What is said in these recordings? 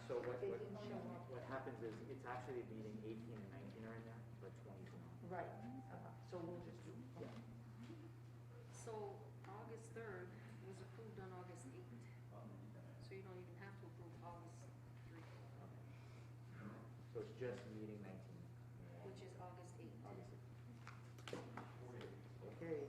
So what They didn't show up. what happens is, it's actually meeting 18 and 19 are in there, but 20 is not. Right, so we'll just do, Yeah. So August 3rd was approved on August 8th. So you don't even have to approve August 3rd, So it's just meeting 19. which is August 8th. August 8th. Okay.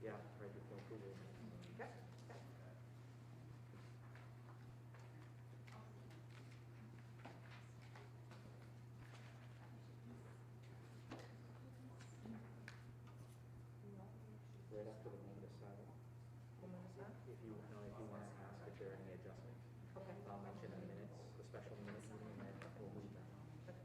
Yeah, right before approval. okay. Right after the moment of silence. If you want to ask if there are any adjustments, Okay. I'll mention in minutes, the special minutes meeting, and then we'll move that.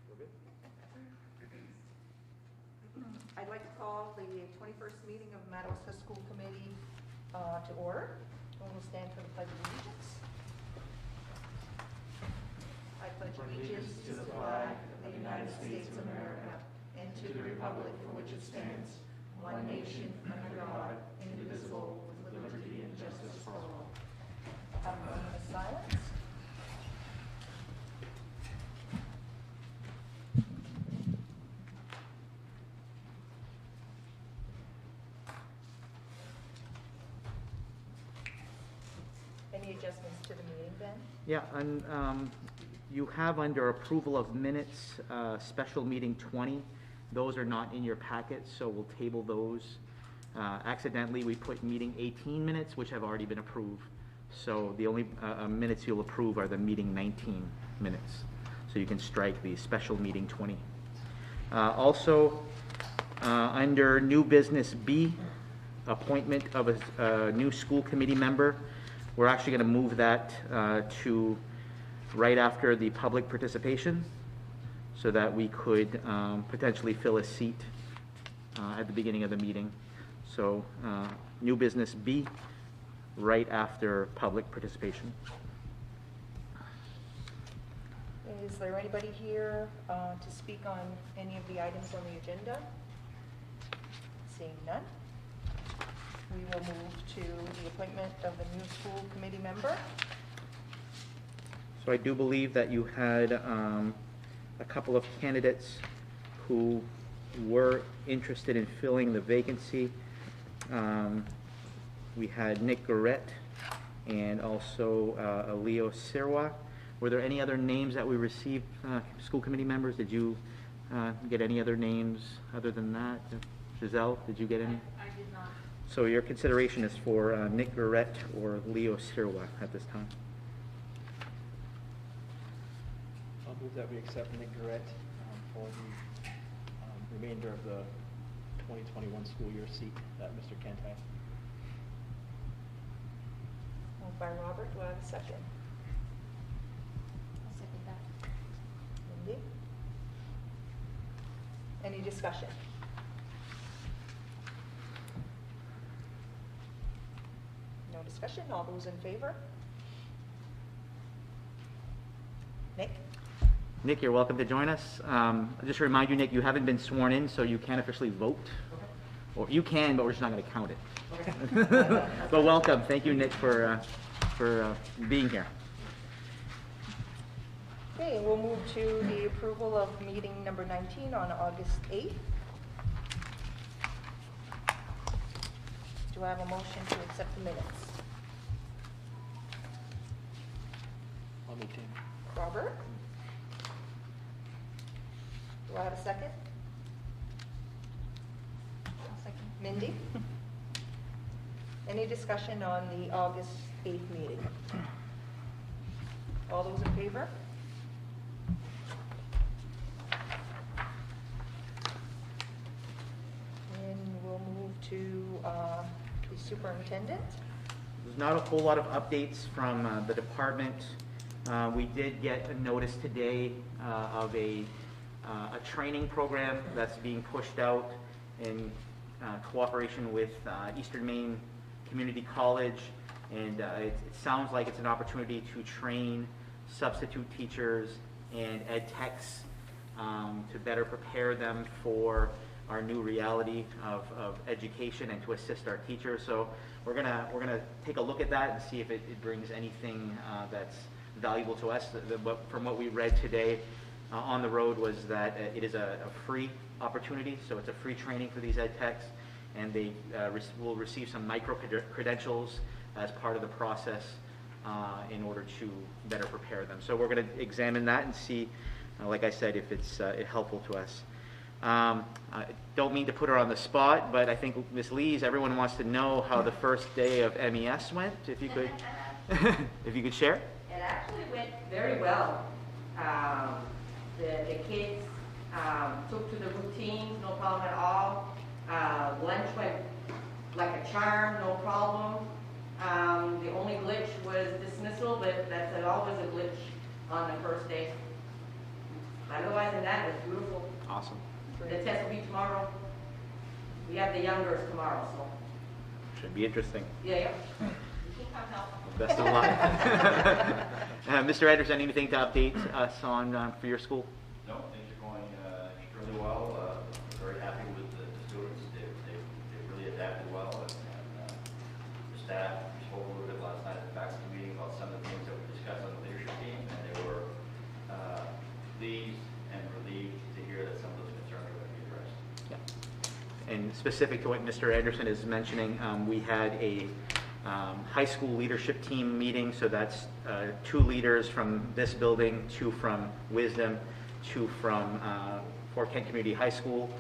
We're good? I'd like to call the 21st meeting of Madawaska School Committee to order. We will stand for the Pledge of Allegiance. I pledge allegiance to the flag of the United States of America and to the republic for which it stands, one nation under God, indivisible, with liberty and justice for all. Have a moment of silence. Any adjustments to the meeting, Ben? Yeah, and you have under approval of minutes, special meeting 20. Those are not in your packet, so we'll table those Accidentally, we put meeting 18 minutes, which have already been approved. So the only minutes you'll approve are the meeting 19 minutes. So you can strike the special meeting 20. Also, under new business B, appointment of a new school committee member, we're actually going to move that to right after the public participation so that we could potentially fill a seat at the beginning of the meeting. So new business B, right after public participation. Is there anybody here to speak on any of the items on the agenda? Seeing none, we will move to the appointment of the new school committee member. So I do believe that you had a couple of candidates who were interested in filling the vacancy. We had Nick Garrett and also Leo Sirwa. Were there any other names that we received, school committee members? Did you get any other names other than that? Giselle, did you get any? I did not. So your consideration is for Nick Garrett or Leo Sirwa at this time. I'll move that we accept Nick Garrett for the remainder of the 2021 school year seat that Mr. Kent had. Moved by Robert, do I have a second? I'll second that. Mindy? Any discussion? No discussion, all those in favor? Nick? Nick, you're welcome to join us. I'll just remind you, Nick, you haven't been sworn in, so you can't officially vote. Or you can, but we're just not going to count it. But welcome. Thank you, Nick, for being here. Okay, we'll move to the approval of meeting number 19 on August 8th. Do I have a motion to accept the minutes? I'll meet Tim. Robert? Do I have a second? Mindy? Any discussion on the August 8th meeting? All those in favor? And we'll move to the superintendent. There's not a whole lot of updates from the department. We did get a notice today of a training program that's being pushed out in cooperation with Eastern Maine Community College, and it sounds like it's an opportunity to train substitute teachers and ed techs to better prepare them for our new reality of education and to assist our teachers. So we're gonna take a look at that and see if it brings anything that's valuable to us. From what we read today on the road was that it is a free opportunity, so it's a free training for these ed techs, and they will receive some micro credentials as part of the process in order to better prepare them. So we're going to examine that and see, like I said, if it's helpful to us. I don't mean to put her on the spot, but I think Ms. Lees, everyone wants to know how the first day of MES went. If you could, if you could share. It actually went very well. The kids took to the routines, no problem at all. Lunch went like a charm, no problem. The only glitch was dismissal, but that's always a glitch on the first day. Otherwise than that, it was beautiful. Awesome. The test will be tomorrow. We have the youngers tomorrow, so. Should be interesting. Yeah. You can come help. Best of luck. Mr. Anderson, anything to update us on for your school? No, things are going extremely well. Very happy with the students. They really adapted well, and the staff spoke a little bit last night at the faculty meeting about some of the things that we discussed on the leadership team, and they were pleased and relieved to hear that some of those concerns are going to be addressed. Yeah. And specific to what Mr. Anderson is mentioning, we had a high school leadership team meeting, so that's 2 leaders from this building, 2 from Wisdom, 2 from Fort Kent Community High School,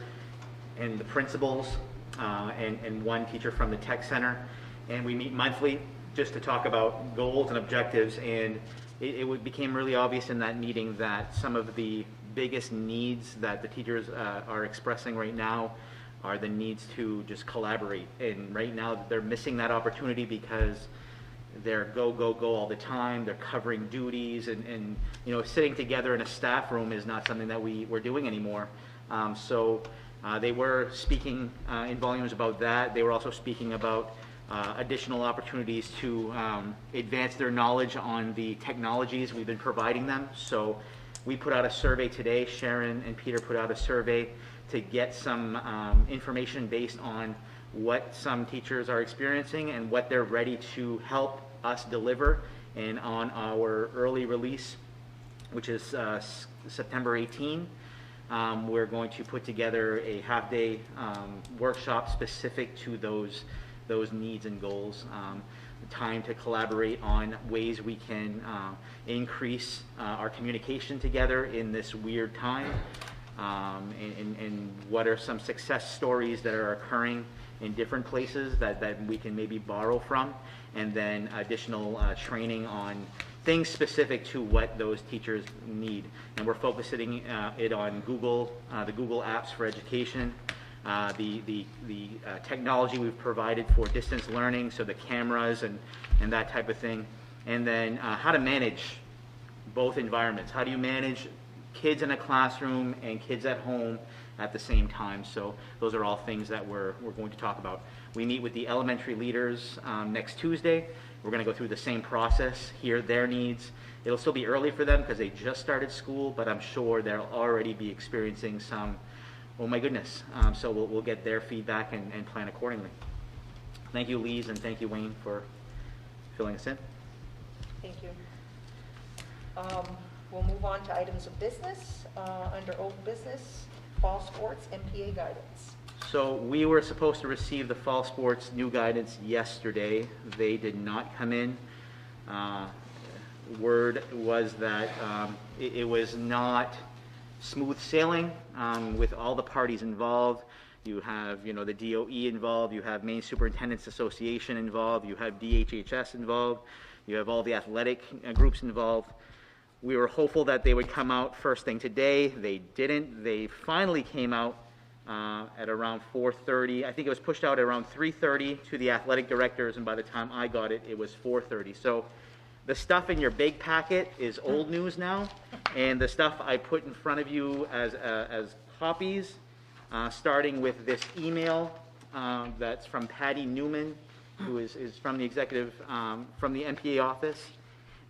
and the principals and one teacher from the tech center. And we meet monthly just to talk about goals and objectives. And it became really obvious in that meeting that some of the biggest needs that the teachers are expressing right now are the needs to just collaborate. And right now they're missing that opportunity because they're go, go, go all the time. They're covering duties and you know, sitting together in a staff room is not something that we're doing anymore. So they were speaking in volumes about that. They were also speaking about additional opportunities to advance their knowledge on the technologies we've been providing them. So we put out a survey today. Sharon and Peter put out a survey to get some information based on what some teachers are experiencing and what they're ready to help us deliver. And on our early release, which is September 18, we're going to put together a half-day workshop specific to those needs and goals. Time to collaborate on ways we can increase our communication together in this weird time, and what are some success stories that are occurring in different places that we can maybe borrow from, and then additional training on things specific to what those teachers need. And we're focusing it on Google, the Google apps for education, the technology we've provided for distance learning, so the cameras and that type of thing, and then how to manage both environments. How do you manage kids in a classroom and kids at home at the same time? So those are all things that we're going to talk about. We meet with the elementary leaders next Tuesday. We're going to go through the same process, hear their needs. It'll still be early for them because they just started school, but I'm sure they'll already be experiencing some, oh my goodness. So we'll get their feedback and plan accordingly. Thank you, Lise, and thank you, Wayne, for filling us in. Thank you. We'll move on to items of business. Under old business, fall sports MPA guidance. So we were supposed to receive the fall sports new guidance yesterday. They did not come in. Word was that it was not smooth sailing with all the parties involved. You have, you know, the DOE involved. You have Maine Superintendents Association involved. You have DHHS involved. You have all the athletic groups involved. We were hopeful that they would come out first thing today. They didn't. They finally came out at around 4:30. I think it was pushed out at around 3:30 to the athletic directors, and by the time I got it, it was 4:30. So the stuff in your big packet is old news now, and the stuff I put in front of you as copies, starting with this email that's from Patty Newman, who is from the executive, from the MPA office,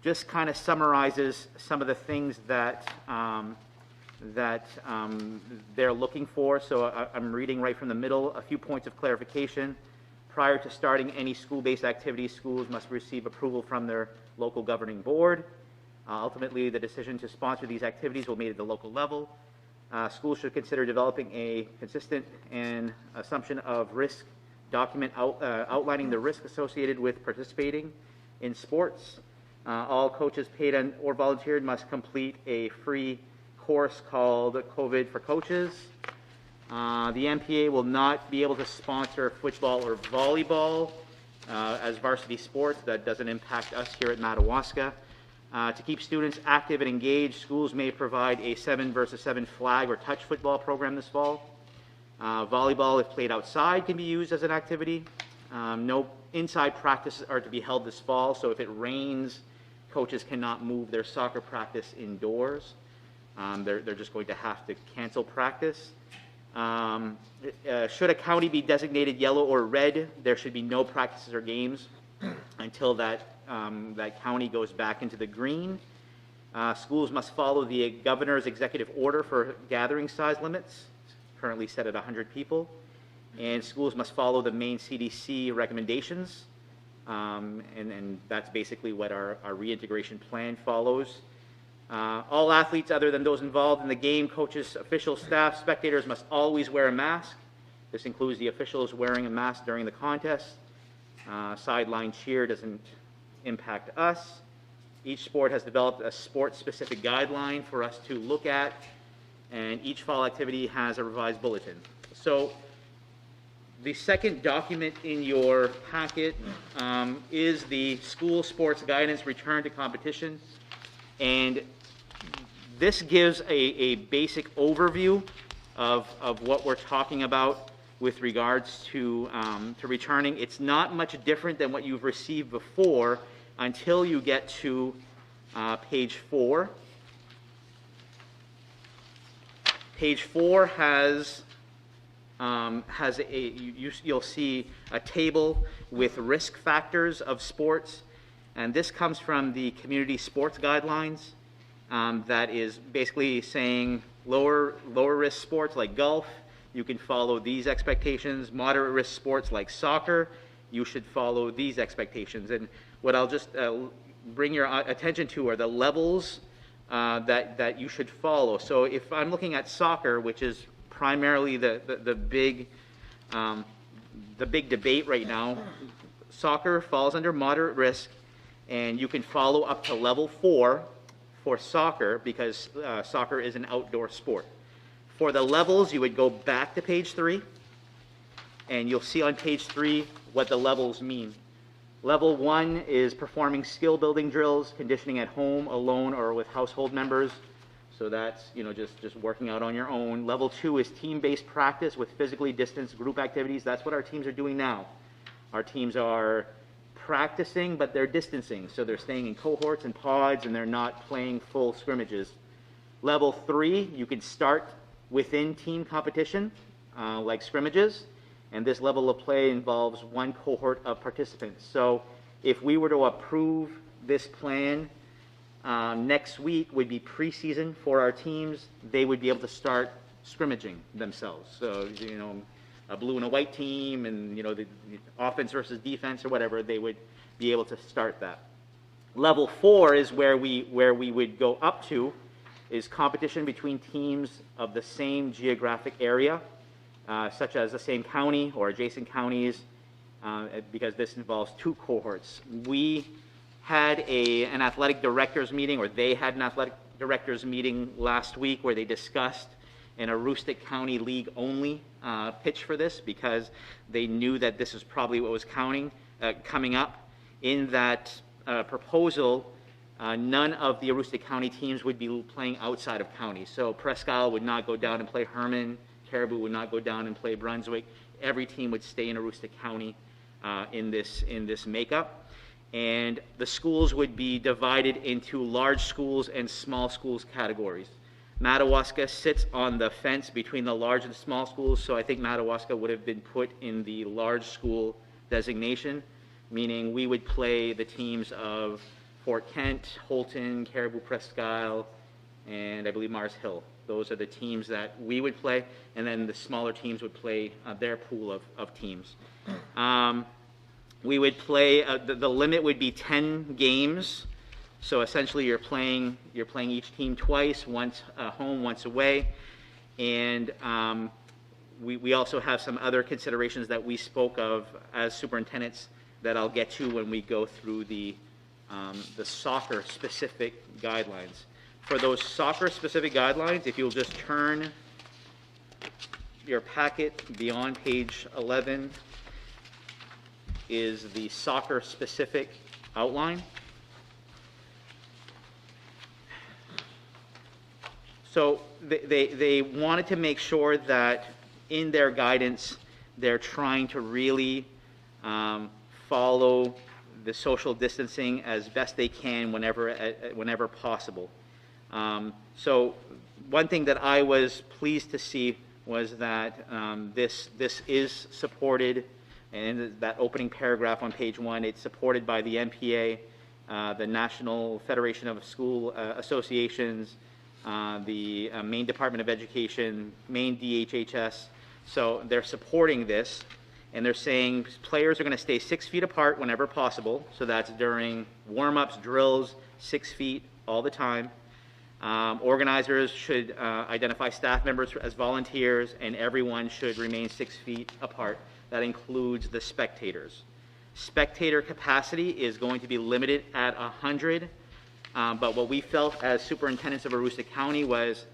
just kind of summarizes some of the things that they're looking for. So I'm reading right from the middle, a few points of clarification. Prior to starting any school-based activities, schools must receive approval from their local governing board. Ultimately, the decision to sponsor these activities will be made at the local level. Schools should consider developing a consistent and assumption of risk document outlining the risk associated with participating in sports. All coaches paid or volunteered must complete a free course called COVID for Coaches. The MPA will not be able to sponsor football or volleyball as varsity sports. That doesn't impact us here at Madawaska. To keep students active and engaged, schools may provide a 7 versus 7 flag or touch football program this fall. Volleyball, if played outside, can be used as an activity. No inside practices are to be held this fall, so if it rains, coaches cannot move their soccer practice indoors. They're just going to have to cancel practice. Should a county be designated yellow or red, there should be no practices or games until that county goes back into the green. Schools must follow the governor's executive order for gathering size limits, currently set at 100 people. And schools must follow the Maine CDC recommendations. And that's basically what our reintegration plan follows. All athletes other than those involved in the game, coaches, officials, staff, spectators must always wear a mask. This includes the officials wearing a mask during the contest. Sideline cheer doesn't impact us. Each sport has developed a sport-specific guideline for us to look at, and each fall activity has a revised bulletin. So The second document in your packet is the school sports guidance return to competition. And this gives a basic overview of what we're talking about with regards to returning. It's not much different than what you've received before until you get to page 4. Page 4 you'll see a table with risk factors of sports, and this comes from the community sports guidelines. That is basically saying lower risk sports like golf, you can follow these expectations. Moderate risk sports like soccer, you should follow these expectations. And what I'll just bring your attention to are the levels that you should follow. So if I'm looking at soccer, which is primarily the big debate right now, soccer falls under moderate risk, and you can follow up to level 4 for soccer because soccer is an outdoor sport. For the levels, you would go back to page 3, and you'll see on page 3 what the levels mean. Level 1 is performing skill building drills, conditioning at home, alone, or with household members. So that's, just working out on your own. Level 2 is team-based practice with physically distanced group activities. That's what our teams are doing now. Our teams are practicing, but they're distancing. So they're staying in cohorts and pods, and they're not playing full scrimmages. Level 3, you can start within team competition, like scrimmages. And this level of play involves one cohort of participants. So if we were to approve this plan, next week would be preseason for our teams. They would be able to start scrimmaging themselves. So, a blue and a white team and, the offense versus defense or whatever, they would be able to start that. Level 4 is where we would go up to, is competition between teams of the same geographic area, such as the same county or adjacent counties, because this involves 2 cohorts. We had an athletic directors meeting, or they had an athletic directors meeting last week where they discussed an Aroostook County League only pitch for this, because they knew that this is probably what was coming up. In that proposal, none of the Aroostook County teams would be playing outside of county. So Presque Isle would not go down and play Herman. Caribou would not go down and play Brunswick. Every team would stay in Aroostook County in this makeup. And the schools would be divided into large schools and small schools categories. Madawaska sits on the fence between the large and small schools, so I think Madawaska would have been put in the large school designation, meaning we would play the teams of Fort Kent, Holton, Caribou, Presque Isle, and I believe Mars Hill. Those are the teams that we would play, and then the smaller teams would play their pool of teams. We would play, the limit would be 10 games, so essentially you're playing each team twice, once home, once away, and we also have some other considerations that we spoke of as superintendents that I'll get to when we go through the soccer-specific guidelines. For those soccer-specific guidelines, if you'll just turn your packet beyond page 11, is the soccer-specific outline. So they wanted to make sure that in their guidance, they're trying to really follow the social distancing as best they can whenever possible. So one thing that I was pleased to see was that this is supported, and in that opening paragraph on page 1, it's supported by the NPA, the National Federation of School Associations, the Maine Department of Education, Maine DHHS. So they're supporting this, and they're saying players are going to stay 6 feet apart whenever possible. So that's during warm-ups, drills, 6 feet all the time. Organizers should identify staff members as volunteers, and everyone should remain 6 feet apart. That includes the spectators. Spectator capacity is going to be limited at 100, but what we felt as superintendents of Aroostook County was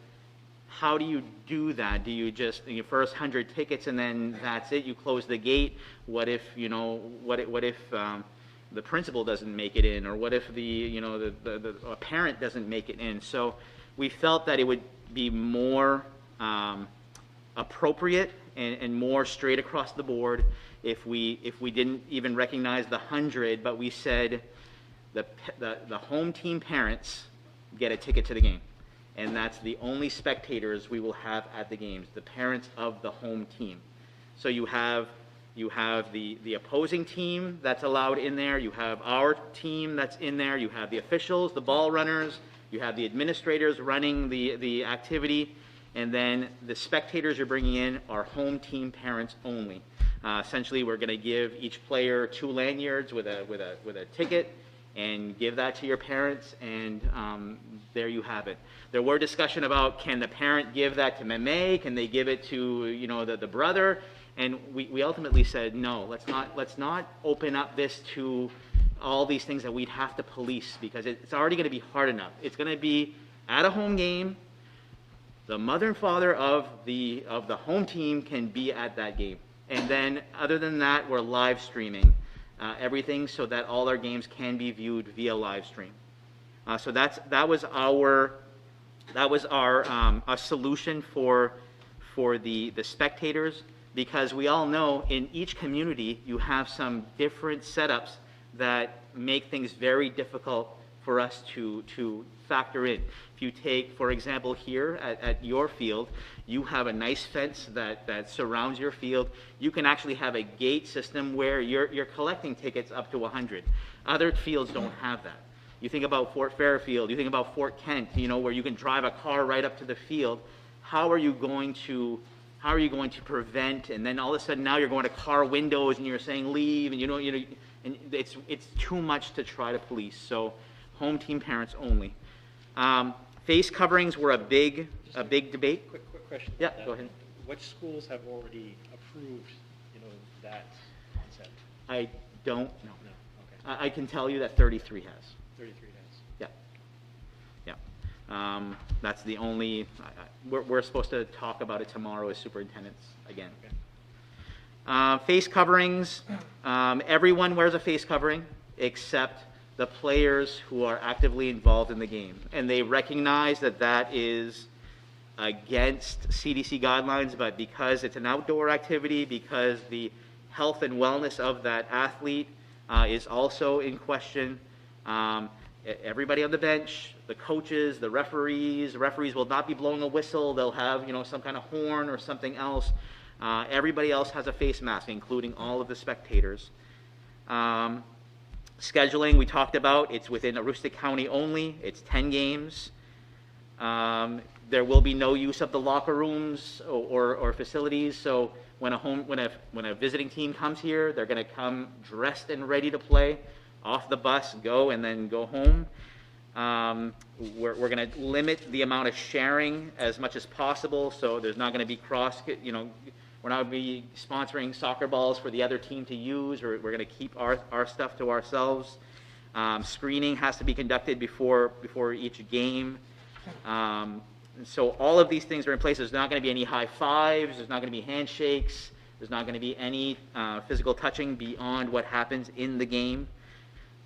how do you do that? Do you just, your first 100 tickets and then that's it? You close the gate? What if, you know, what if the principal doesn't make it in? Or what if the, you know, a parent doesn't make it in? So we felt that it would be more appropriate and more straight across the board if we didn't even recognize the 100, but we said the home team parents get a ticket to the game. And that's the only spectators we will have at the games, the parents of the home team. So you have the opposing team that's allowed in there, you have our team that's in there, you have the officials, the ball runners, you have the administrators running the activity, and then the spectators you're bringing in are home team parents only. Essentially, we're going to give each player 2 lanyards with a ticket, and give that to your parents, and there you have it. There were discussion about, can the parent give that to meme? Can they give it to, you know, the brother? And we ultimately said, no, let's not open up this to all these things that we'd have to police, because it's already going to be hard enough. It's going to be at a home game. The mother and father of the home team can be at that game. And then, other than that, we're live streaming everything so that all our games can be viewed via live stream. So that was our a solution for the spectators, because we all know in each community you have some different setups that make things very difficult for us to factor in. If you take, for example, here at your field, you have a nice fence that surrounds your field. You can actually have a gate system where you're collecting tickets up to 100. Other fields don't have that. You think about Fort Fairfield, you think about Fort Kent, you know, where you can drive a car right up to the field. How are you going to prevent, and then all of a sudden now you're going to car windows and you're saying leave, and you know, and it's too much to try to police. So home team parents only. Face coverings were a big debate. Quick question. Yeah, about that. go ahead. Which schools have already approved, you know, that concept? I don't know. No, okay. I can tell you that 33 has. 33 has. Yeah. That's the only, we're supposed to talk about it tomorrow as superintendents again. Okay. Face coverings, everyone wears a face covering except the players who are actively involved in the game. And they recognize that that is against CDC guidelines, but because it's an outdoor activity, because the health and wellness of that athlete is also in question, everybody on the bench, the coaches, the referees will not be blowing a whistle. They'll have, you know, some kind of horn or something else. Everybody else has a face mask, including all of the spectators. Scheduling, we talked about, it's within Aroostook County only. It's 10 games. There will be no use of the locker rooms or facilities. So when a visiting team comes here, they're going to come dressed and ready to play, off the bus, go, and then go home. We're going to limit the amount of sharing as much as possible. So there's not going to be we're not going to be sponsoring soccer balls for the other team to use, or we're going to keep our stuff to ourselves. Screening has to be conducted before each game. So all of these things are in place. There's not going to be any high fives. There's not going to be handshakes. There's not going to be any physical touching beyond what happens in the game,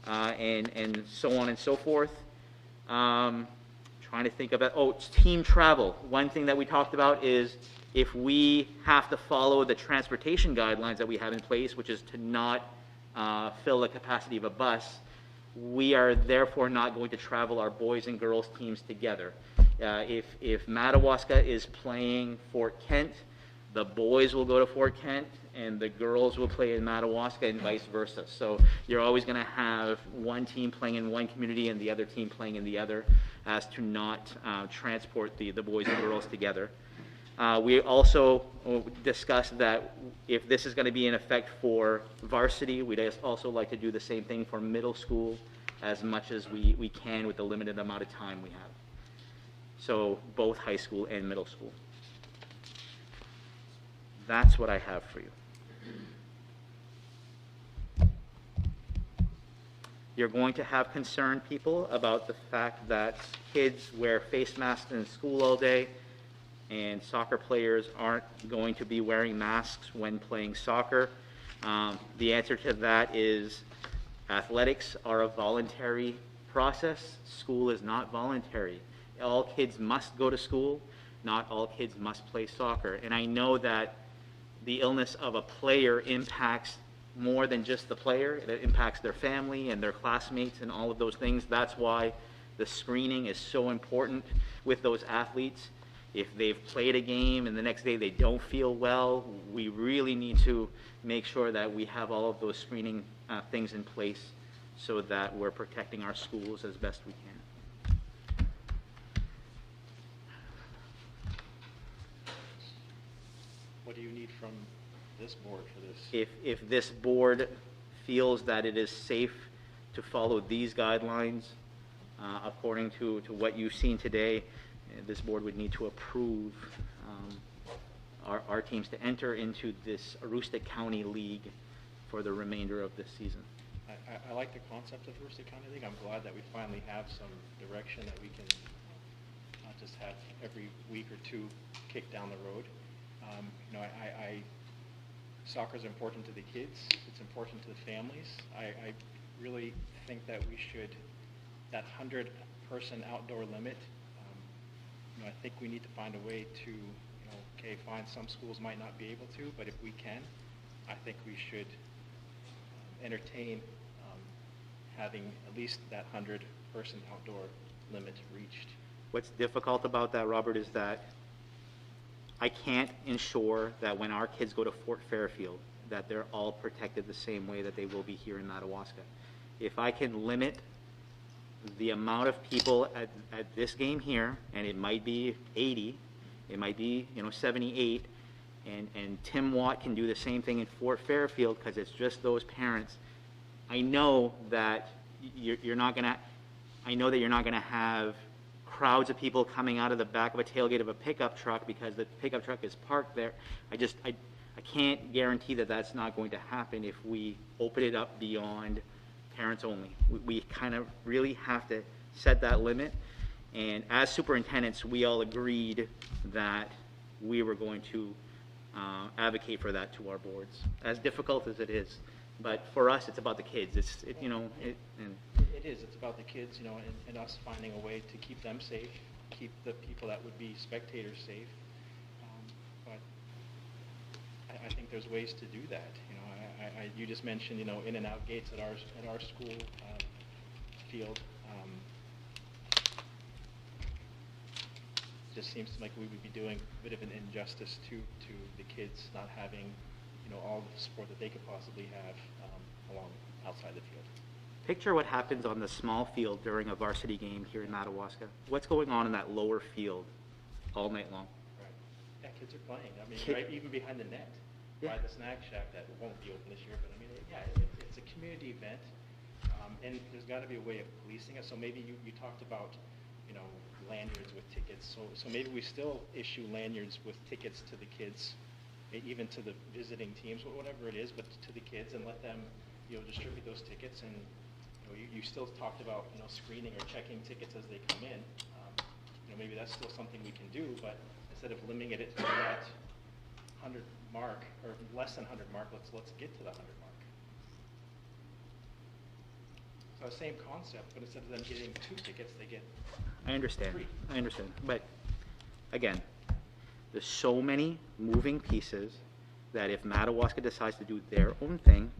and so on and so forth. Trying to think about, it's team travel. One thing that we talked about is if we have to follow the transportation guidelines that we have in place, which is to not fill the capacity of a bus, we are therefore not going to travel our boys and girls teams together. If Madawaska is playing Fort Kent, the boys will go to Fort Kent and the girls will play in Madawaska and vice versa. So you're always going to have one team playing in one community and the other team playing in the other, as to not transport the boys and girls together. We also discussed that if this is going to be in effect for varsity, we'd also like to do the same thing for middle school as much as we can with the limited amount of time we have. So both high school and middle school. That's what I have for you. You're going to have concerned people about the fact that kids wear face masks in school all day, and soccer players aren't going to be wearing masks when playing soccer. The answer to that is athletics are a voluntary process. School is not voluntary. All kids must go to school. Not all kids must play soccer. And I know that the illness of a player impacts more than just the player. It impacts their family and their classmates and all of those things. That's why the screening is so important with those athletes. If they've played a game and the next day they don't feel well, we really need to make sure that we have all of those screening things in place so that we're protecting our schools as best we can. What do you need from this board for this? If this board feels that it is safe to follow these guidelines, according to what you've seen today, this board would need to approve our teams to enter into this Aroostook County League for the remainder of this season. I like the concept of Aroostook County League. I'm glad that we finally have some direction that we can not just have every week or two kick down the road. You know, soccer is important to the kids. It's important to the families. I really think that we should, that 100-person outdoor limit, you know, I think we need to find a way to, you know, okay, fine, some schools might not be able to, but if we can, I think we should entertain having at least that 100-person outdoor limit reached. What's difficult about that, Robert, is that I can't ensure that when our kids go to Fort Fairfield that they're all protected the same way that they will be here in Madawaska. If I can limit the amount of people at this game here, and it might be 80, it might be, you know, 78, and Tim Watt can do the same thing in Fort Fairfield because it's just those parents. I know that you're not gonna have crowds of people coming out of the back of a tailgate of a pickup truck because the pickup truck is parked there. I can't guarantee that that's not going to happen if we open it up beyond parents only. We kind of really have to set that limit. And as superintendents, we all agreed that we were going to advocate for that to our boards, as difficult as it is. But for us, it's about the kids. It is. It's about the kids, you know, and us finding a way to keep them safe, keep the people that would be spectators safe. But I think there's ways to do that. You know, you just mentioned, you know, in and out gates at our school field. Just seems to like we would be doing a bit of an injustice to the kids not having, you know, all the support that they could possibly have along outside the field. Picture what happens on the small field during a varsity game here in Madawaska. What's going on in that lower field all night long? Right. Yeah, kids are playing. I mean, right, even behind the net, by the snack shack that won't be open this year. But I mean, yeah, it's a community event, and there's got to be a way of policing it. So maybe you talked about, you know, lanyards with tickets. So maybe we still issue lanyards with tickets to the kids, even to the visiting teams, whatever it is, but to the kids, and let them, you know, distribute those tickets. And you still talked about, you know, screening or checking tickets as they come in. You know, maybe that's still something we can do, but instead of limiting it to that 100 mark or less than 100 mark, let's get to the 100 mark. So same concept, but instead of them getting 2 tickets, they get I understand. 3. I understand. But again, there's so many moving pieces that if Madawaska decides to do their own thing,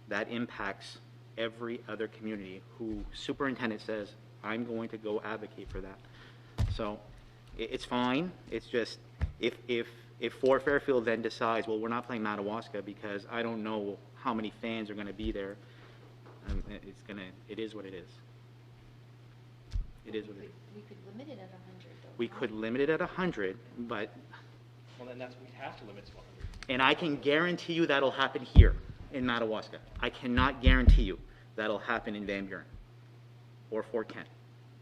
that impacts every other community who superintendent says, I'm going to go advocate for that. So it's fine. It's just if Fort Fairfield then decides, well, we're not playing Madawaska because I don't know how many fans are going to be there, it is what it is. It is what it is. We could limit it at 100, though. We could limit it at 100, but, Well, then we'd have to limit to 100. and I can guarantee you that'll happen here in Madawaska. I cannot guarantee you that'll happen in Van Buren or Fort Kent.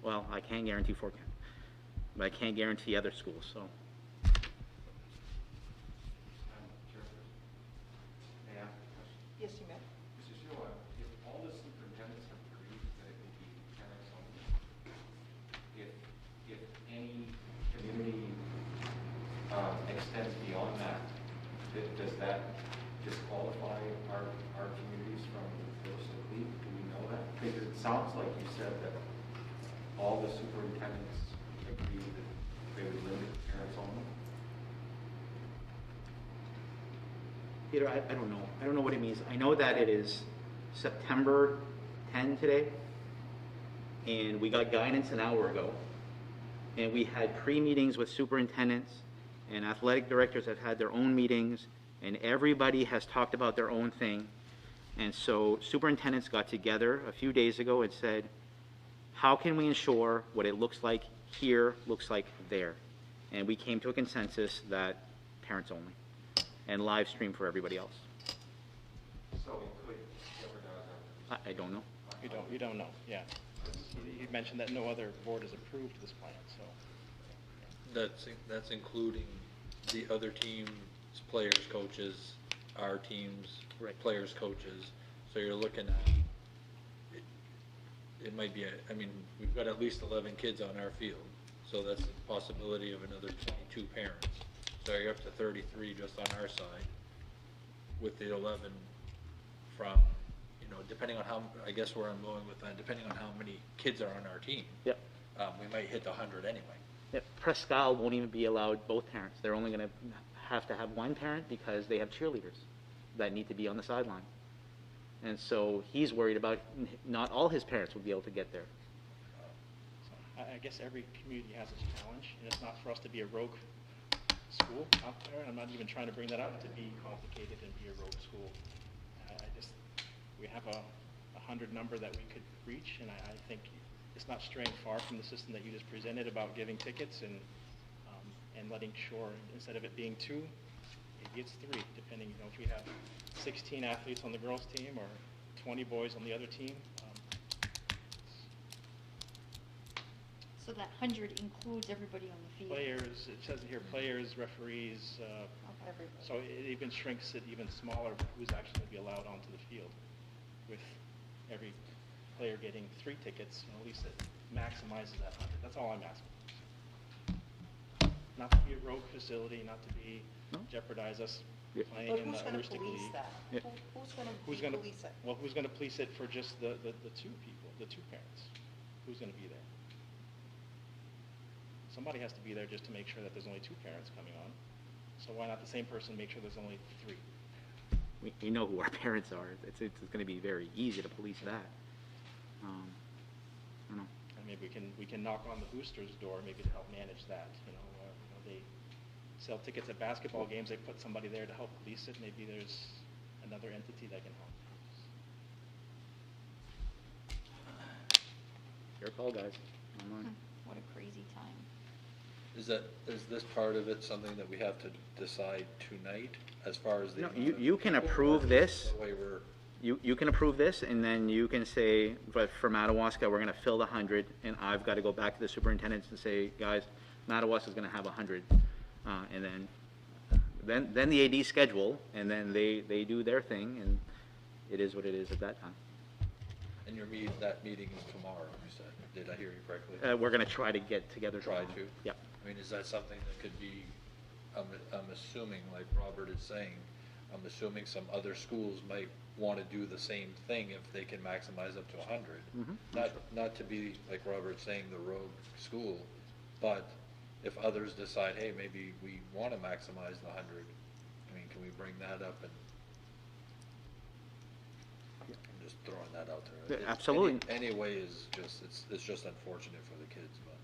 Well, I can guarantee Fort Kent, but I can't guarantee other schools, so. May I ask a question? Yes, you may. Mr. Sheila, if all the superintendents have agreed that it will be parents only, if any community sounds like you said that all the superintendents agreed that they would limit parents only. Peter, I don't know. I don't know what it means. I know that it is September 10 today, and we got guidance an hour ago, and we had pre-meetings with superintendents, and athletic directors have had their own meetings, and everybody has talked about their own thing. And so superintendents got together a few days ago and said, how can we ensure what it looks like here looks like there? And we came to a consensus that parents only, and live stream for everybody else. So it could jeopardize I don't know. You don't know, yeah. You mentioned that no other board has approved this plan, so. That's including the other teams, players, coaches, our teams, Right. players, coaches. So you're looking at, it might be, I mean, we've got at least 11 kids on our field. So that's the possibility of another 22 parents. So you're up to 33 just on our side with the 11 from, you know, depending on how, I guess where I'm going with that, depending on how many kids are on our team. Yep. We might hit the 100 anyway. Yep. Prescal won't even be allowed both parents. They're only going to have one parent because they have cheerleaders that need to be on the sideline. And so he's worried about not all his parents will be able to get there. So I guess every community has its challenge, and it's not for us to be a rogue school out there. I'm not even trying to bring that up to be complicated and be a rogue school. We have a 100 number that we could reach, and I think it's not straying far from the system that you just presented about giving tickets and letting sure, instead of it being 2, maybe it's 3, depending, you know, if we have 16 athletes on the girls' team or 20 boys on the other team. So that 100 includes everybody on the field? Players, it says here, players, referees, Everybody. so it even shrinks it even smaller who's actually going to be allowed onto the field. With every player getting 3 tickets, you know, at least it maximizes that 100. That's all I'm asking. Not to be a rogue facility, not to be jeopardize us playing But in who's the going to Aroostook police League. that? Yeah. Who's going to police it? Well, who's going to police it for just the 2 people, the 2 parents? Who's going to be there? Somebody has to be there just to make sure that there's only 2 parents coming on. So why not the same person make sure there's only 3? We know who our parents are. It's going to be very easy to police that. I don't know. And maybe we can knock on the boosters' door maybe to help manage that. You know, they sell tickets at basketball games. They put somebody there to help police it. Maybe there's another entity that can help. Your call, guys. I'm on. What a crazy time. Is this part of it something that we have to decide tonight as far as the? No, you can approve this. The way we're. You can approve this, and then you can say, but for Madawaska, we're going to fill the 100, and I've got to go back to the superintendents and say, guys, Madawaska's going to have 100, and then the AD schedule, and then they do their thing, and it is what it is at that time. And that meeting is tomorrow, you said. Did I hear you correctly? We're going to try to get together. Try tomorrow. to? Yep. I mean, is that something that could be, I'm assuming, like Robert is saying, I'm assuming some other schools might want to do the same thing if they can maximize up to 100. Mhm. Not to be, like Robert's saying, the rogue school, but if others decide, hey, maybe we want to maximize the 100, I mean, can we bring that up? And I'm just throwing that out there. Yeah, absolutely. Anyway, is just, it's just unfortunate for the kids, but.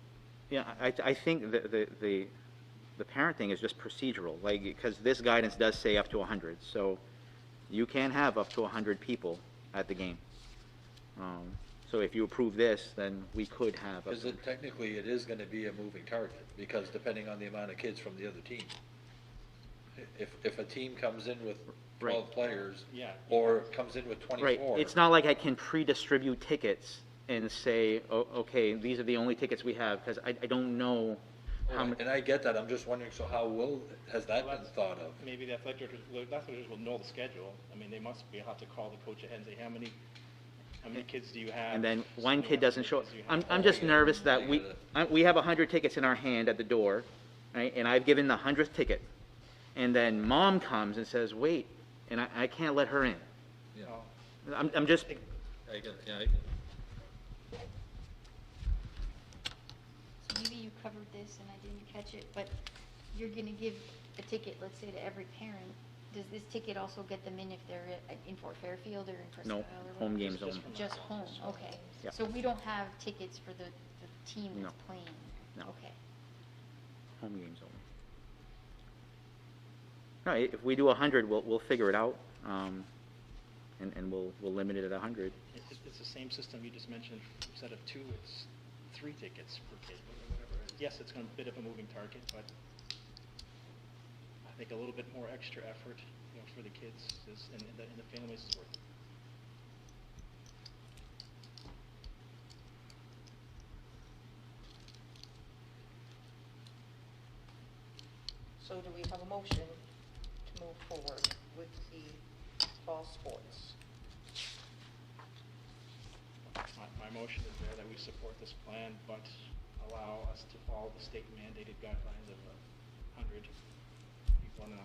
Yeah, I think the parent thing is just procedural, like, because this guidance does say up to 100, so you can have up to 100 people at the game. So if you approve this, then we could have. Because technically, it is going to be a moving target, because depending on the amount of kids from the other team. If a team comes in with 12 Right. players, Yeah. or comes in with 24. Right, it's not like I can pre-distribute tickets and say, oh, okay, these are the only tickets we have, because I don't know how many. And I get that, I'm just wondering, so has that been thought of? Maybe the athletic directors will know the schedule. I mean, they must be have to call the coach ahead and say, how many kids do you have? And then So one many kid doesn't show up. kids do you have? I'm just nervous that we have 100 tickets in our hand at the door, right? And I've given the 100th ticket. And then mom comes and says, wait, and I can't let her in. Yeah. Oh, I'm just, I get, yeah, maybe you covered this and I didn't catch it, but you're gonna give a ticket, let's say, to every parent. Does this ticket also get them in if they're in Fort Fairfield or in Presque No, Isle or home whatever? games Just only. from Just home, okay. Yep. So we don't have tickets for the team No. that's playing? No. Okay. Home games only. No, if we do 100, we'll figure it out, and we'll limit it at 100. It's the same system you just mentioned. Instead of 2, it's 3 tickets per kid, whatever. Yes, it's going to be a bit of a moving target, but I think a little bit more extra effort, for the kids and the families is worth it. So do we have a motion to move forward with the fall sports? My motion is there that we support this plan, but allow us to follow the state mandated guidelines of 100 people in the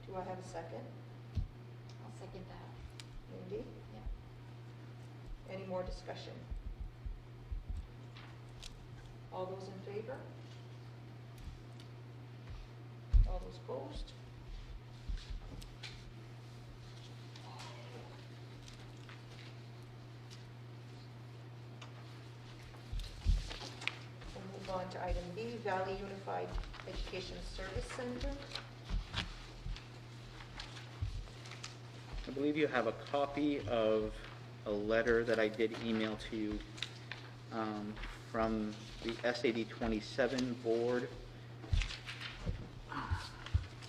Do I have a second? I'll second that. Mindy? Yeah. Any more discussion? All those in favor? All those opposed? We'll move on to item B, Valley Unified Education Service Center. I believe you have a copy of a letter that I did email to you from the SAD 27 board.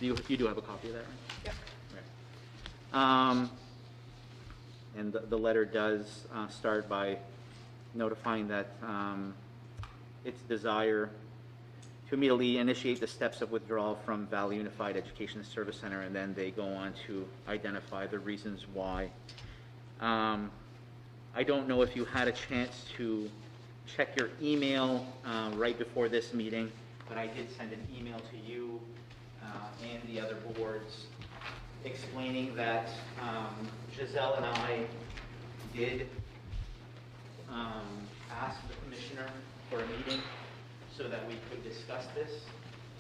You do have a copy of that, right? Yep. Right. And the letter does start by notifying that its desire to immediately initiate the steps of withdrawal from Valley Unified Education Service Center, and then they go on to identify the reasons why. I don't know if you had a chance to check your email right before this meeting, but I did send an email to you and the other boards explaining that Giselle and I did ask the commissioner for a meeting so that we could discuss this.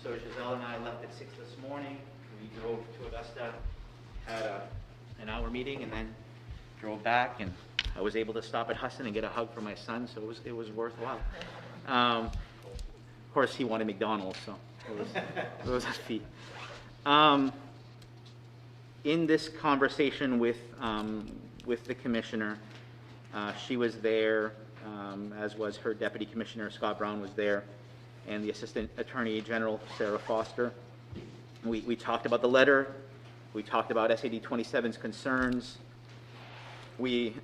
So Giselle and I left at 6 this morning. We drove to Augusta, had an hour meeting, and then drove back, and I was able to stop at Husson and get a hug from my son, so it was worthwhile. Of course, he wanted McDonald's, so it was a feat. In this conversation with the commissioner, she was there, as was her deputy commissioner, Scott Brown was there, and the assistant attorney general, Sarah Foster. We talked about the letter. We talked about SAD 27's concerns. We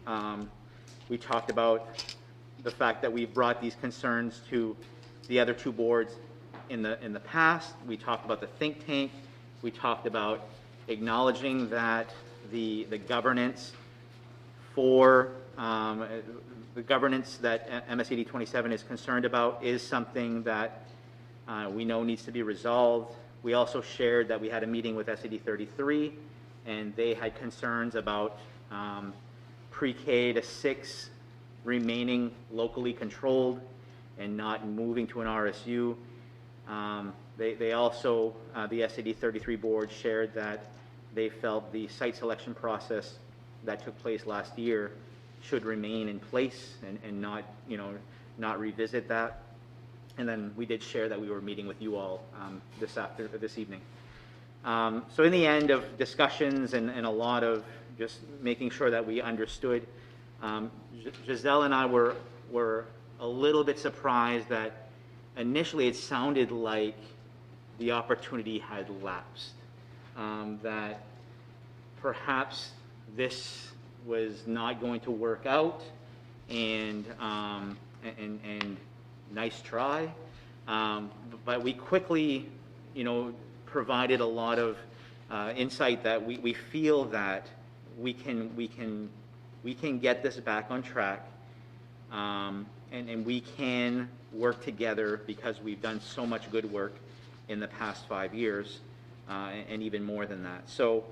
talked about the fact that we've brought these concerns to the other 2 boards in the past. We talked about the think tank. We talked about acknowledging that the governance for the governance that MSAD 27 is concerned about is something that we know needs to be resolved. We also shared that we had a meeting with SAD 33, and they had concerns about pre-K to 6 remaining locally controlled and not moving to an RSU. They also, the SAD 33 board shared that they felt the site selection process that took place last year should remain in place and not, not revisit that. And then we did share that we were meeting with you all this evening. So in the end of discussions and a lot of just making sure that we understood, Giselle and I were a little bit surprised that initially it sounded like the opportunity had lapsed, that perhaps this was not going to work out, and nice try, but we quickly, provided a lot of insight that we feel that we can get this back on track, and we can work together because we've done so much good work in the past 5 years, and even more than that. So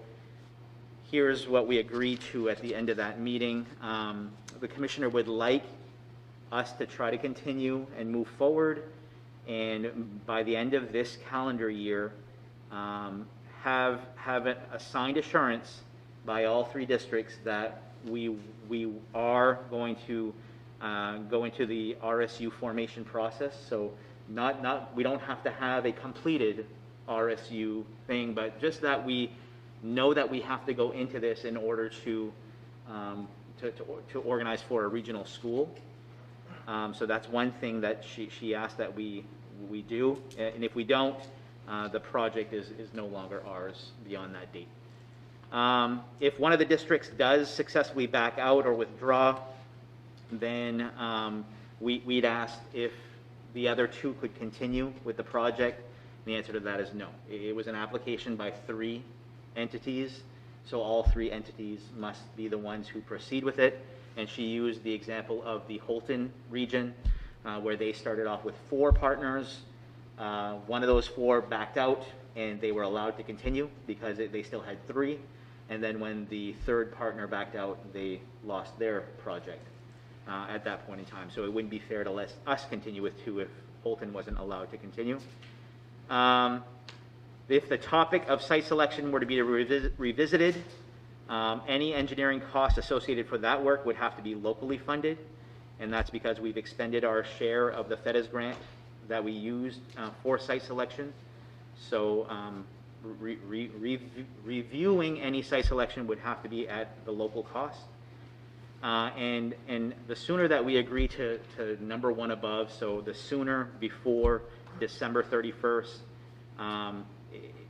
here's what we agreed to at the end of that meeting. The commissioner would like us to try to continue and move forward, and by the end of this calendar year, have a signed assurance by all 3 districts that we are going to go into the RSU formation process. So we don't have to have a completed RSU thing, but just that we know that we have to go into this in order to organize for a regional school. So that's one thing that she asked that we do, and if we don't, the project is no longer ours beyond that date. If one of the districts does successfully back out or withdraw, then we'd ask if the other 2 could continue with the project. The answer to that is no. It was an application by 3 entities, so all 3 entities must be the ones who proceed with it. And she used the example of the Holton region, where they started off with 4 partners. One of those 4 backed out, and they were allowed to continue because they still had 3. And then when the 3rd partner backed out, they lost their project at that point in time. So it wouldn't be fair to let us continue with 2 if Holton wasn't allowed to continue. If the topic of site selection were to be revisited, any engineering costs associated for that work would have to be locally funded, and that's because we've expended our share of the FEDES grant that we used for site selection. So reviewing any site selection would have to be at the local cost. And the sooner that we agree to number 1 above, so the sooner before December 31st,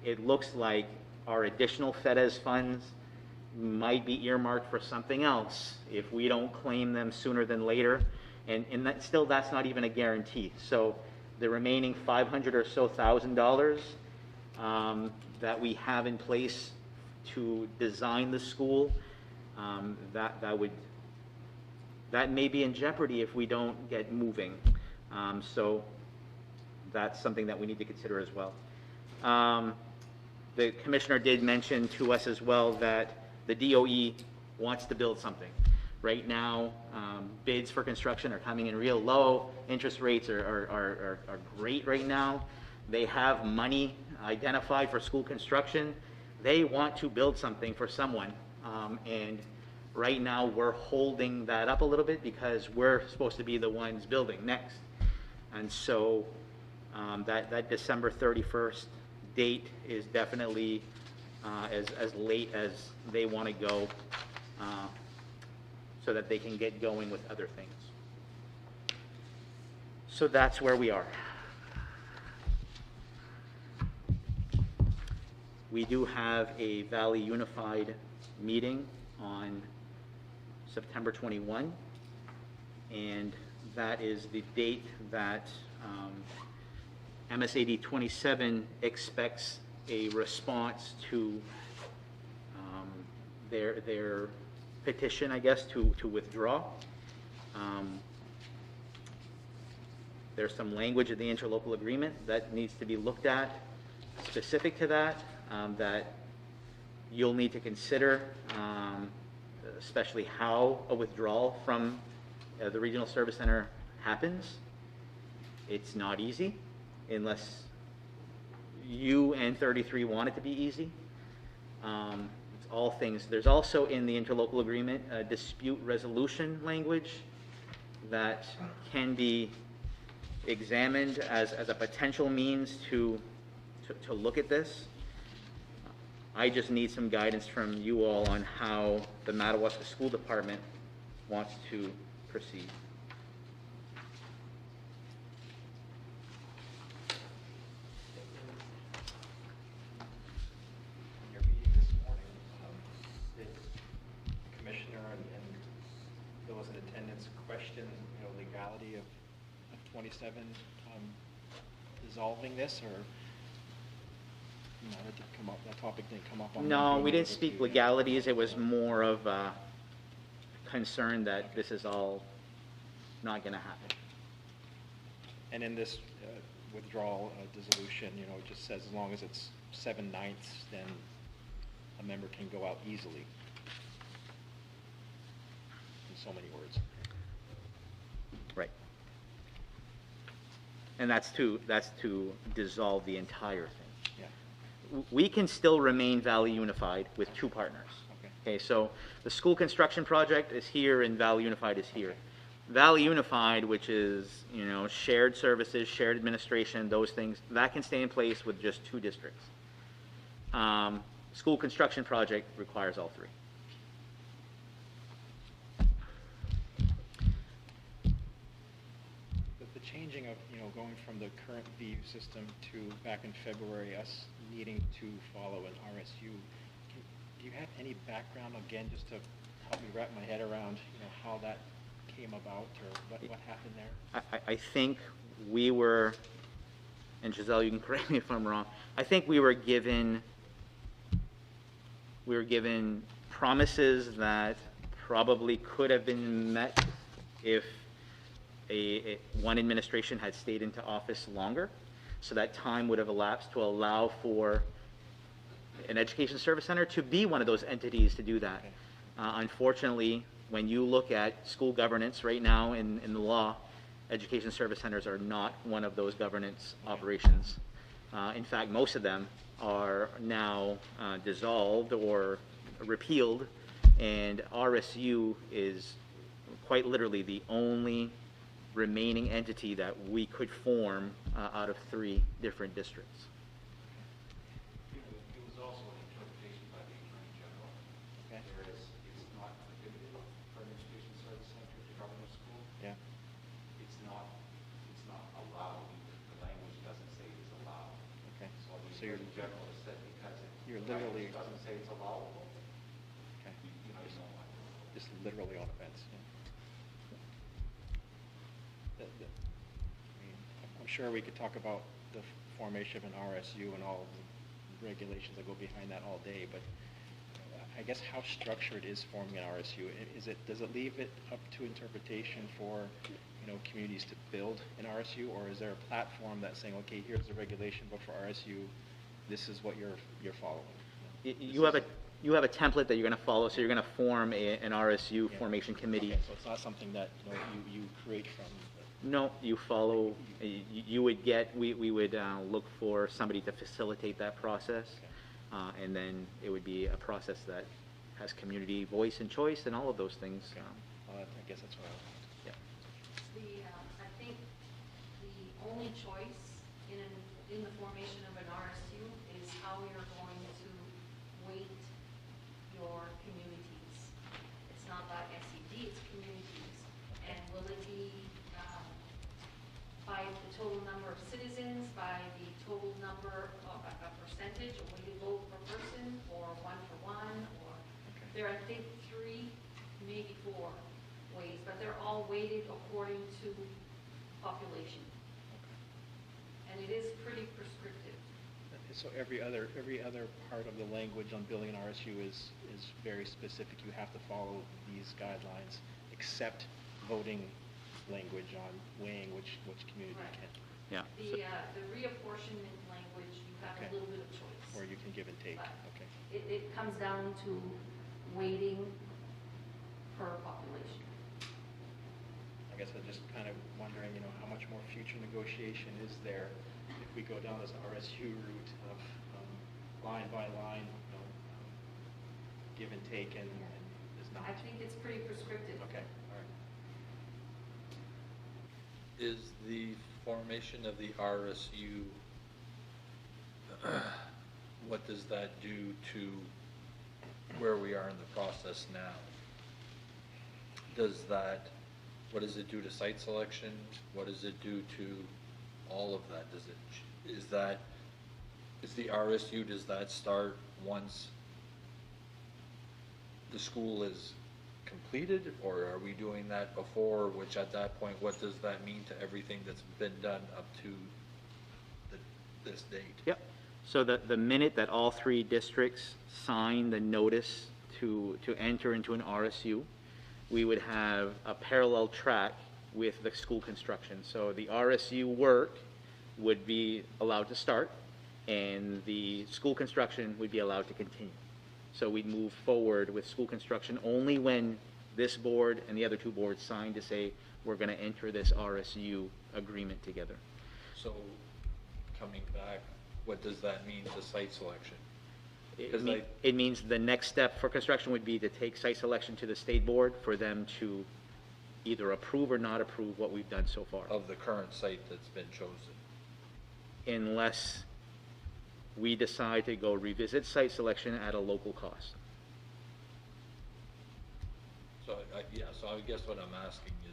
it looks like our additional FEDES funds might be earmarked for something else if we don't claim them sooner than later. And that's not even a guarantee. So the remaining $500,000 or so that we have in place to design the school, that may be in jeopardy if we don't get moving. So that's something that we need to consider as well. The commissioner did mention to us as well that the DOE wants to build something. Right now, bids for construction are coming in real low. Interest rates are great right now. They have money identified for school construction. They want to build something for someone. And right now, we're holding that up a little bit because we're supposed to be the ones building next. And so that December 31st date is definitely as late as they want to go, so that they can get going with other things. So that's where we are. We do have a Valley Unified meeting on September 21, and that is the date that MSAD 27 expects a response to their petition, I guess, to withdraw. There's some language in the interlocal agreement that needs to be looked at specific to that, that you'll need to consider, especially how a withdrawal from the Regional Service Center happens. It's not easy unless you and 33 want it to be easy. It's all things. There's also in the interlocal agreement a dispute resolution language that can be examined as a potential means to look at this. I just need some guidance from you all on how the Madawaska School Department wants to proceed. In your meeting this morning, did the commissioner and those in attendance question, legality of 27 dissolving this, or that didn't come up? That topic didn't come up on. No, we didn't speak legalities. It was more of a concern that this is all not going to happen. And in this withdrawal dissolution, it just says as long as it's 7/9, then a a member can go out easily. In so many words. Right. And that's to dissolve the entire thing. Yeah. We can still remain Valley Unified with two partners. Okay, so the school construction project is here and Valley Unified is here. Okay. Valley Unified, which is, shared services, shared administration, those things, that can stay in place with just two districts. School construction project requires all three. The changing of, going from the current VU system to back in February, us needing to follow an RSU, do you have any background, again, just to help me wrap my head around, how that came about or what happened there? I think we were, and Giselle, you can correct me if I'm wrong, I think we were given promises that probably could have been met if one administration had stayed into office longer, so that time would have elapsed to allow for an education service center to be one of those entities to do that. Okay. Unfortunately, when you look at school governance right now in the law, education service centers are not one of those governance operations. In fact, most of them are now dissolved or repealed, and RSU is quite literally the only remaining entity that we could form out of 3 different districts. It was also an interpretation by the Attorney General. Okay. Whereas it's not prohibited for an education service center to govern a school. Yeah. It's not allowed. The language doesn't say it's allowed. Okay. So the So you're- Attorney General has said because You're the literally- language doesn't say it's allowable, Okay. you know what. Just literally on a fence. Yeah. I mean, I'm sure we could talk about the formation of an RSU and all of the regulations that go behind that all day, but I guess how structured is forming an RSU? Does it leave it up to interpretation for, communities to build an RSU, or is there a platform that's saying, okay, here's the regulation, but for RSU, this is what you're following? You have a template that you're going to follow, so you're going to form an RSU formation committee. Okay, so it's not something that you create from. No, you follow. You would get. We would look for somebody to facilitate that process, and then it would be a process that has community voice and choice and all of those things. Okay. I guess that's what I want. I think the only choice in the formation of an RSU is how you're going to weight your communities. It's not about SED, it's communities. And will it be by the total number of citizens, by the total number of a percentage, or will you vote per person, or 1-for-1, or there are, I think, 3, maybe 4 ways, but they're all weighted according to population. And it is pretty prescriptive. So every other part of the language on building an RSU is very specific. You have to follow these guidelines, except voting language on weighing which community Right. can. Yeah. The reapportionment language, you have Okay. a little bit of choice. Or you can give and take. But Okay. It comes down to weighting per population. I guess I'm just kind of wondering, how much more future negotiation is there if we go down this RSU route of line by line, give and take, and is not. I think it's pretty prescriptive. Okay, all right. Is the formation of the RSU, what does that do to where we are in the process now? What does it do to site selection? What does it do to all of that? Is the RSU, does that start once the school is completed, or are we doing that before, which at that point, what does that mean to everything that's been done up to this date? Yep. So the minute that all 3 districts sign the notice to enter into an RSU, we would have a parallel track with the school construction. So the RSU work would be allowed to start, and the school construction would be allowed to continue. So we'd move forward with school construction only when this board and the other two boards signed to say, we're going to enter this RSU agreement together. So, coming back, what does that mean to site selection? It means the next step for construction would be to take site selection to the state board for them to either approve or not approve what we've done so far. Of the current site that's been chosen? Unless we decide to go revisit site selection at a local cost. So, so I guess what I'm asking is,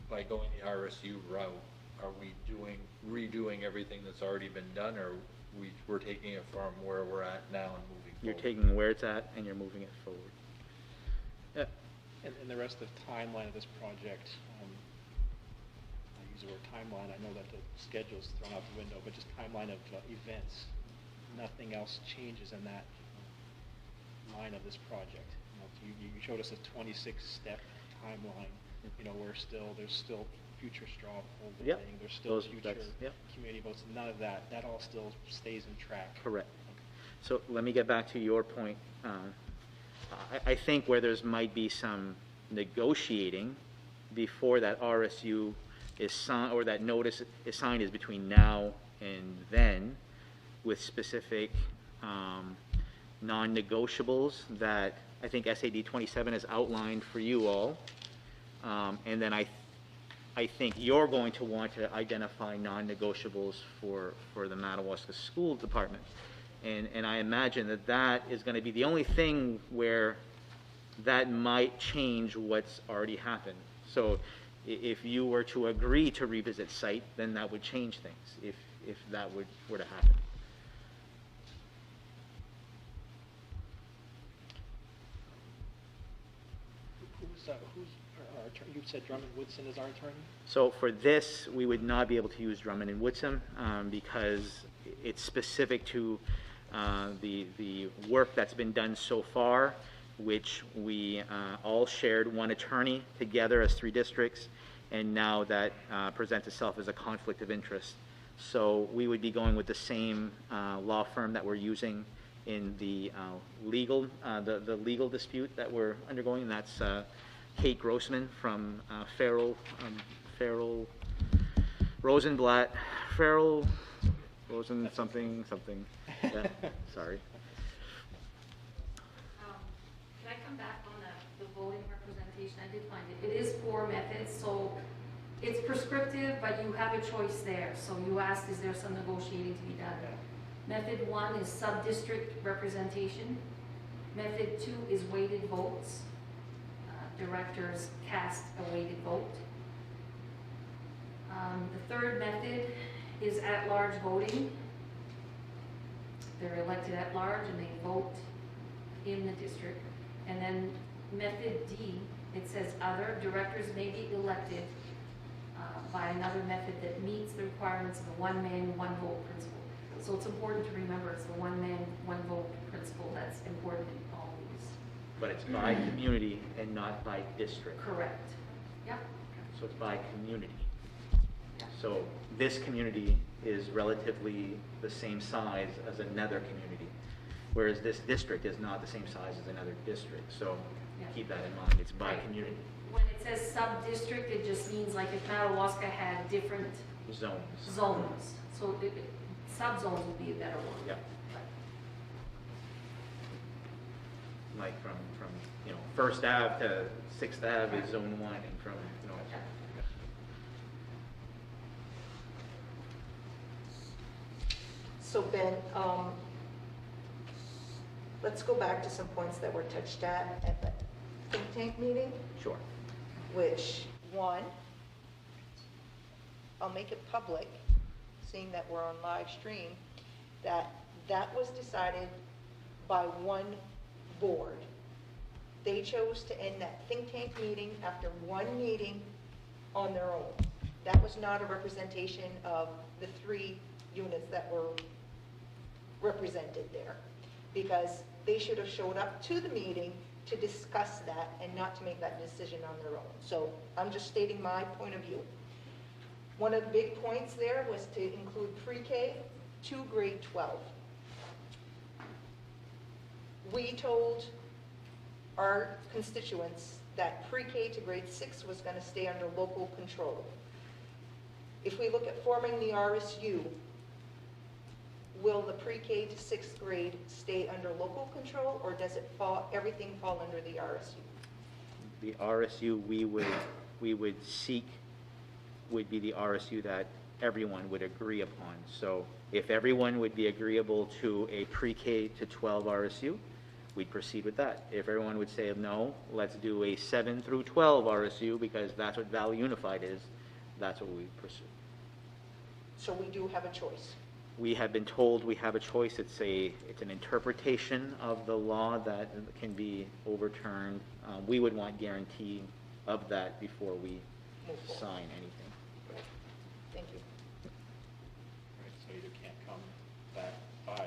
by going the RSU route, are we redoing everything that's already been done, or we're taking it from where we're at now and moving forward? You're taking where it's at and you're moving it forward. And the rest of the timeline of this project, I use the word timeline, I know that the schedule's thrown out the window, but just timeline of events. Nothing else changes in that line of this project. You showed us a 26-step timeline. There's still future straw poll Yep. voting, there's still future Yep. community votes, none of that. That all still stays in track. Correct. So let me get back to your point. I think where there's might be some negotiating before that RSU is signed, or that notice is signed, is between now and then, with specific non-negotiables that I think SAD 27 has outlined for you all. And then I think you're going to want to identify non-negotiables for the Madawaska School Department. And I imagine that is going to be the only thing where that might change what's already happened. So if you were to agree to revisit site, then that would change things, if that were to happen. Who's our attorney? You said Drummond Woodson is our attorney? So for this, we would not be able to use Drummond and Woodson because it's specific to the work that's been done so far, which we all shared one attorney together as 3 districts, and now that presents itself as a conflict of interest. So we would be going with the same law firm that we're using in the legal dispute that we're undergoing, and that's Kate Grossman from Farrell Rosenblatt, Farrell Rosen something. Yeah, sorry. Can I come back on the voting representation? I did find it. It is 4 methods, so it's prescriptive, but you have a choice there. So you asked, is there some negotiating to be done? Method 1 is sub-district representation. Method 2 is weighted votes. Directors cast a weighted vote. The 3rd method is at-large voting. They're elected at large and they vote in the district. And then method D, it says other directors may be elected by another method that meets the requirements of the one-man, one-vote principle. So it's important to remember it's the one-man, one-vote principle that's important in all these. But it's by community and not by district. Correct. Yep. So it's by community. So this community is relatively the same size as another community, whereas this district is not the same size as another district. So keep that in mind. It's by community. When it says sub-district, it just means like if Madawaska had different Zones. So sub-zones would be a better word. Yeah. Like from First Ave to 6th Ave is Zone 1, and from So Ben, let's go back to some points that were touched at the think tank meeting, Sure. which, one, I'll make it public, seeing that we're on live stream, that was decided by one board. They chose to end that think tank meeting after one meeting on their own. That was not a representation of the 3 units that were represented there, because they should have showed up to the meeting to discuss that and not to make that decision on their own. So I'm just stating my point of view. One of the big points there was to include pre-K to grade 12. we told our constituents that pre-K to grade 6 was going to stay under local control. If we look at forming the RSU, will the pre-K to 6th grade stay under local control, or does it fall, everything fall under the RSU? The RSU we would seek would be the RSU that everyone would agree upon. So if everyone would be agreeable to a pre-K to 12 RSU, we'd proceed with that. If everyone would say, no, let's do a 7 through 12 RSU because that's what Valley Unified is, that's what we pursue. So we do have a choice. We have been told we have a choice. It's an interpretation of the law that can be overturned. We would want guarantee of that before we Move forward. sign anything. Thank you. Right, so you can't come back 5,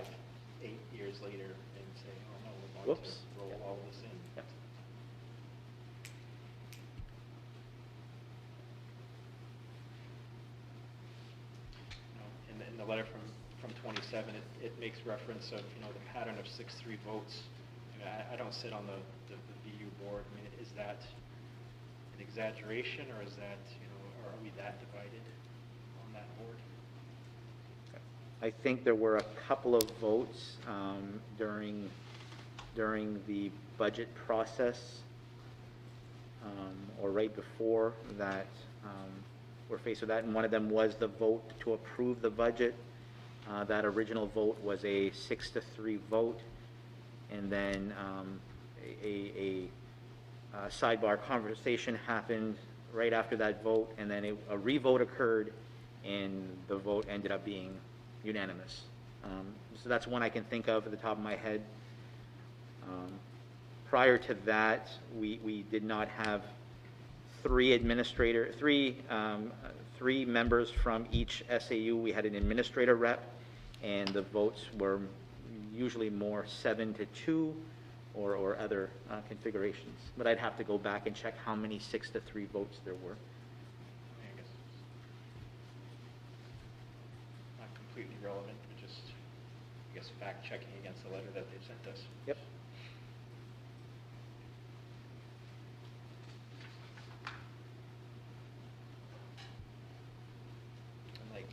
8 years later and say, oh no, we're going Whoops. to roll all this in. Yep. In the letter from 27, it makes reference of, the pattern of 6-3 votes. I don't sit on the VU board. I mean, is that an exaggeration, or is that, or are we that divided on that board? I think there were a couple of votes during the budget process or right before that we're faced with that, and one of them was the vote to approve the budget. That original vote was a 6-3 vote, and then a sidebar conversation happened right after that vote, and then a revote occurred, and the vote ended up being unanimous. So that's one I can think of at the top of my head. Prior to that, we did not have three members from each SAU. We had an administrator rep, and the votes were usually more 7-2 or other configurations. But I'd have to go back and check how many 6-3 votes there were. I guess it's not completely relevant, but just, I guess, fact-checking against the letter that they sent us. Yep.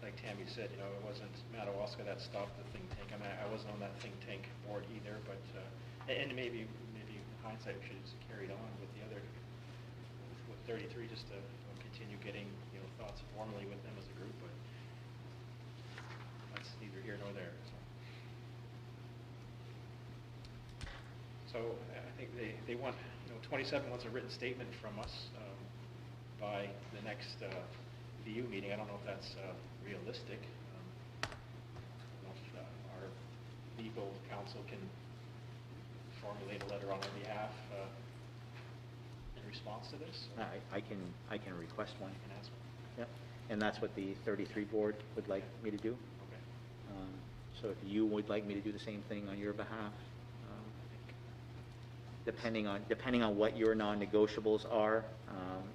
Like Tammy said, it wasn't Madawaska that stopped the think tank. I mean, I wasn't on that think tank board either, but, and maybe in hindsight, we should have just carried on with the other, with 33, just to continue getting, thoughts formally with them as a group, but that's neither here nor there, so. I think they want, 27 wants a written statement from us by the next VU meeting. I don't know if that's realistic. I don't know if our legal counsel can formulate a letter on our behalf in response to this. I can request one. And ask one. Yep. And that's what the 33 board would like me to do. Okay. So if you would like me to do the same thing on your behalf, depending on what your non-negotiables are,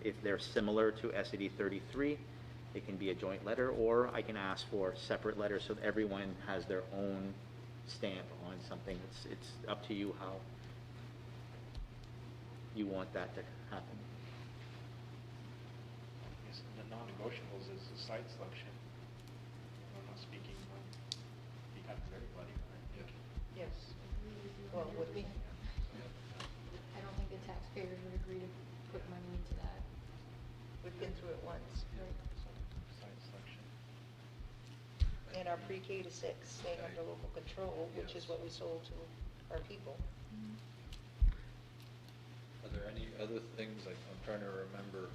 if they're similar to SED 33, it can be a joint letter, or I can ask for separate letters so that everyone has their own stamp on something. It's up to you how you want that to happen. Yes, the non-negotiables is the site selection. I'm not speaking on behalf of everybody, but I think. Yes. Well, would we? I don't think the taxpayers would agree to put money into that. We've been through it once. Site selection. And our pre-K to 6 staying under local control, which is what we sold to our people. Are there any other things, like, I'm trying to remember,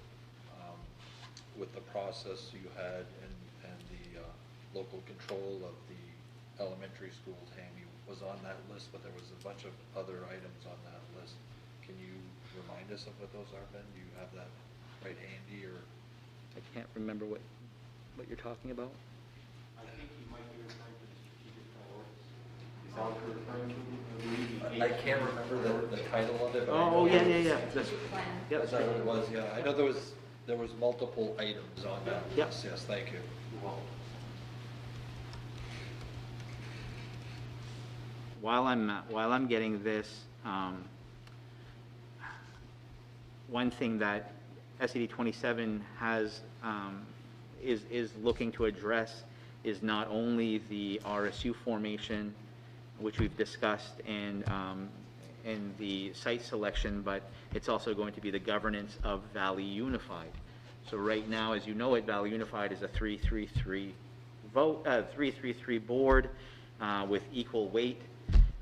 with the process you had and the local control of the elementary school, Tammy was on that list, but there was a bunch of other items on that list. Can you remind us of what those are, Ben? Do you have that right handy, or? I can't remember what you're talking about. I think you might be referring to the strategic priorities. Is that what you're referring to? I can't remember the title of it. But I Oh, know yeah. Strategic plan. Yep. Is that what it was? Yeah, I know there was multiple items on that Yep. list. Yes, thank you. Well, while I'm getting this, one thing that SED 27 has, is looking to address is not only the RSU formation, which we've discussed, and the site selection, but it's also going to be the governance of Valley Unified. So right now, as you know it, Valley Unified is a 3-3-3 vote, 3-3-3 board with equal weight,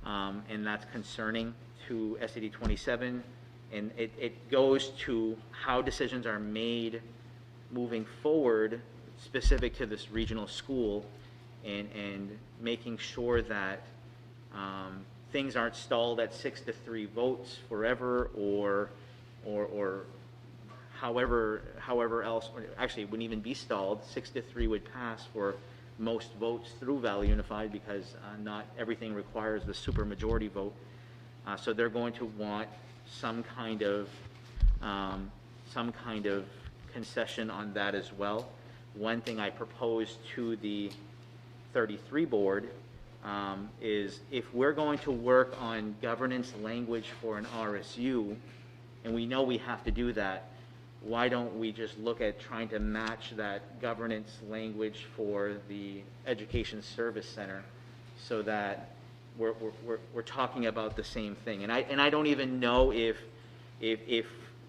and that's concerning to SED 27. And it goes to how decisions are made moving forward specific to this regional school, and making sure that things aren't stalled at 6-3 votes forever, or however else, or actually it wouldn't even be stalled. 6-3 would pass for most votes through Valley Unified, because not everything requires the supermajority vote. So they're going to want some kind of concession on that as well. One thing I proposed to the 33 board is, if we're going to work on governance language for an RSU, and we know we have to do that, why don't we just look at trying to match that governance language for the Education Service Center, so that we're talking about the same thing. And I don't even know if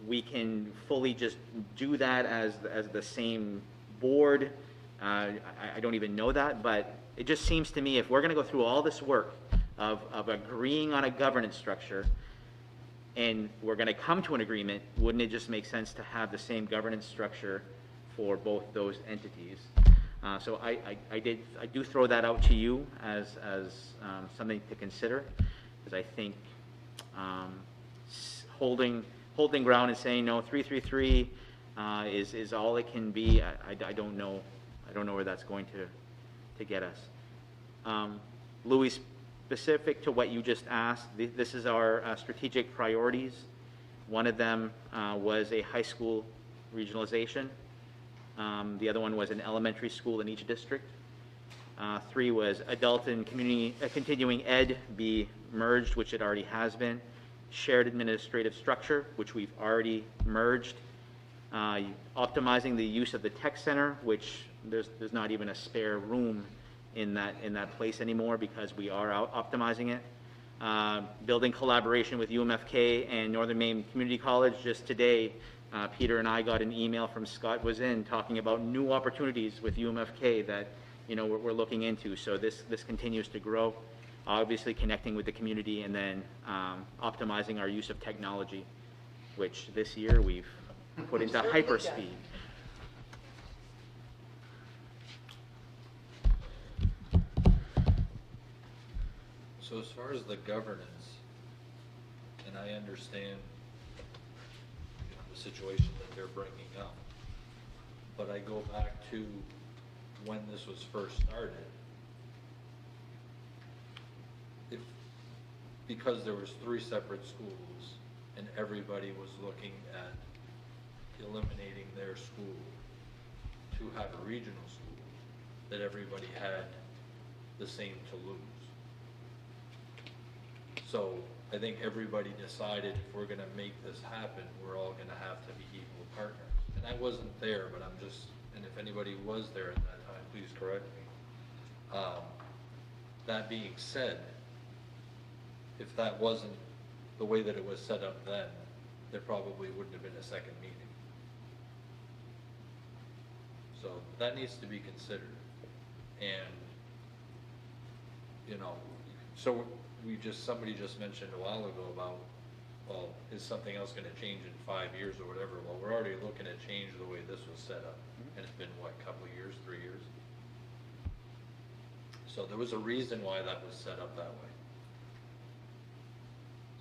we can fully just do that as the same board. I don't even know that, but it just seems to me, if we're going to go through all this work of agreeing on a governance structure, and we're going to come to an agreement, wouldn't it just make sense to have the same governance structure for both those entities? So I do throw that out to you as something to consider, because I think holding ground and saying no, 3-3-3 is all it can be. I don't know where that's going to get us. Louis, specific to what you just asked, this is our strategic priorities. One of them was a high school regionalization. The other one was an elementary school in each district. 3 was adult and community continuing ed be merged, which it already has been. Shared administrative structure, which we've already merged. Optimizing the use of the tech center, which there's not even a spare room in that place anymore, because we are optimizing it. Building collaboration with UMFK and Northern Maine Community College. Just today, Peter and I got an email from Scott Wazin talking about new opportunities with UMFK that we're looking into. So this continues to grow. Obviously connecting with the community, and then optimizing our use of technology, which this year we've put into hyperspeed. So as far as the governance, and I understand the situation that they're bringing up, but I go back to when this was first started. Because there was 3 separate schools, and everybody was looking at eliminating their school to have a regional school, that everybody had the same to lose. So I think everybody decided, if we're gonna make this happen, we're all gonna have to be equal partners. And I wasn't there, but I'm just, and if anybody was there at that time, please correct me. That being said, if that wasn't the way that it was set up then, there probably wouldn't have been a second meeting. So that needs to be considered. And, so somebody just mentioned a while ago about, well, is something else gonna change in 5 years or whatever? Well, we're already looking at change the way this was set up. And it's been, what, a couple of years, 3 years? So there was a reason why that was set up that way.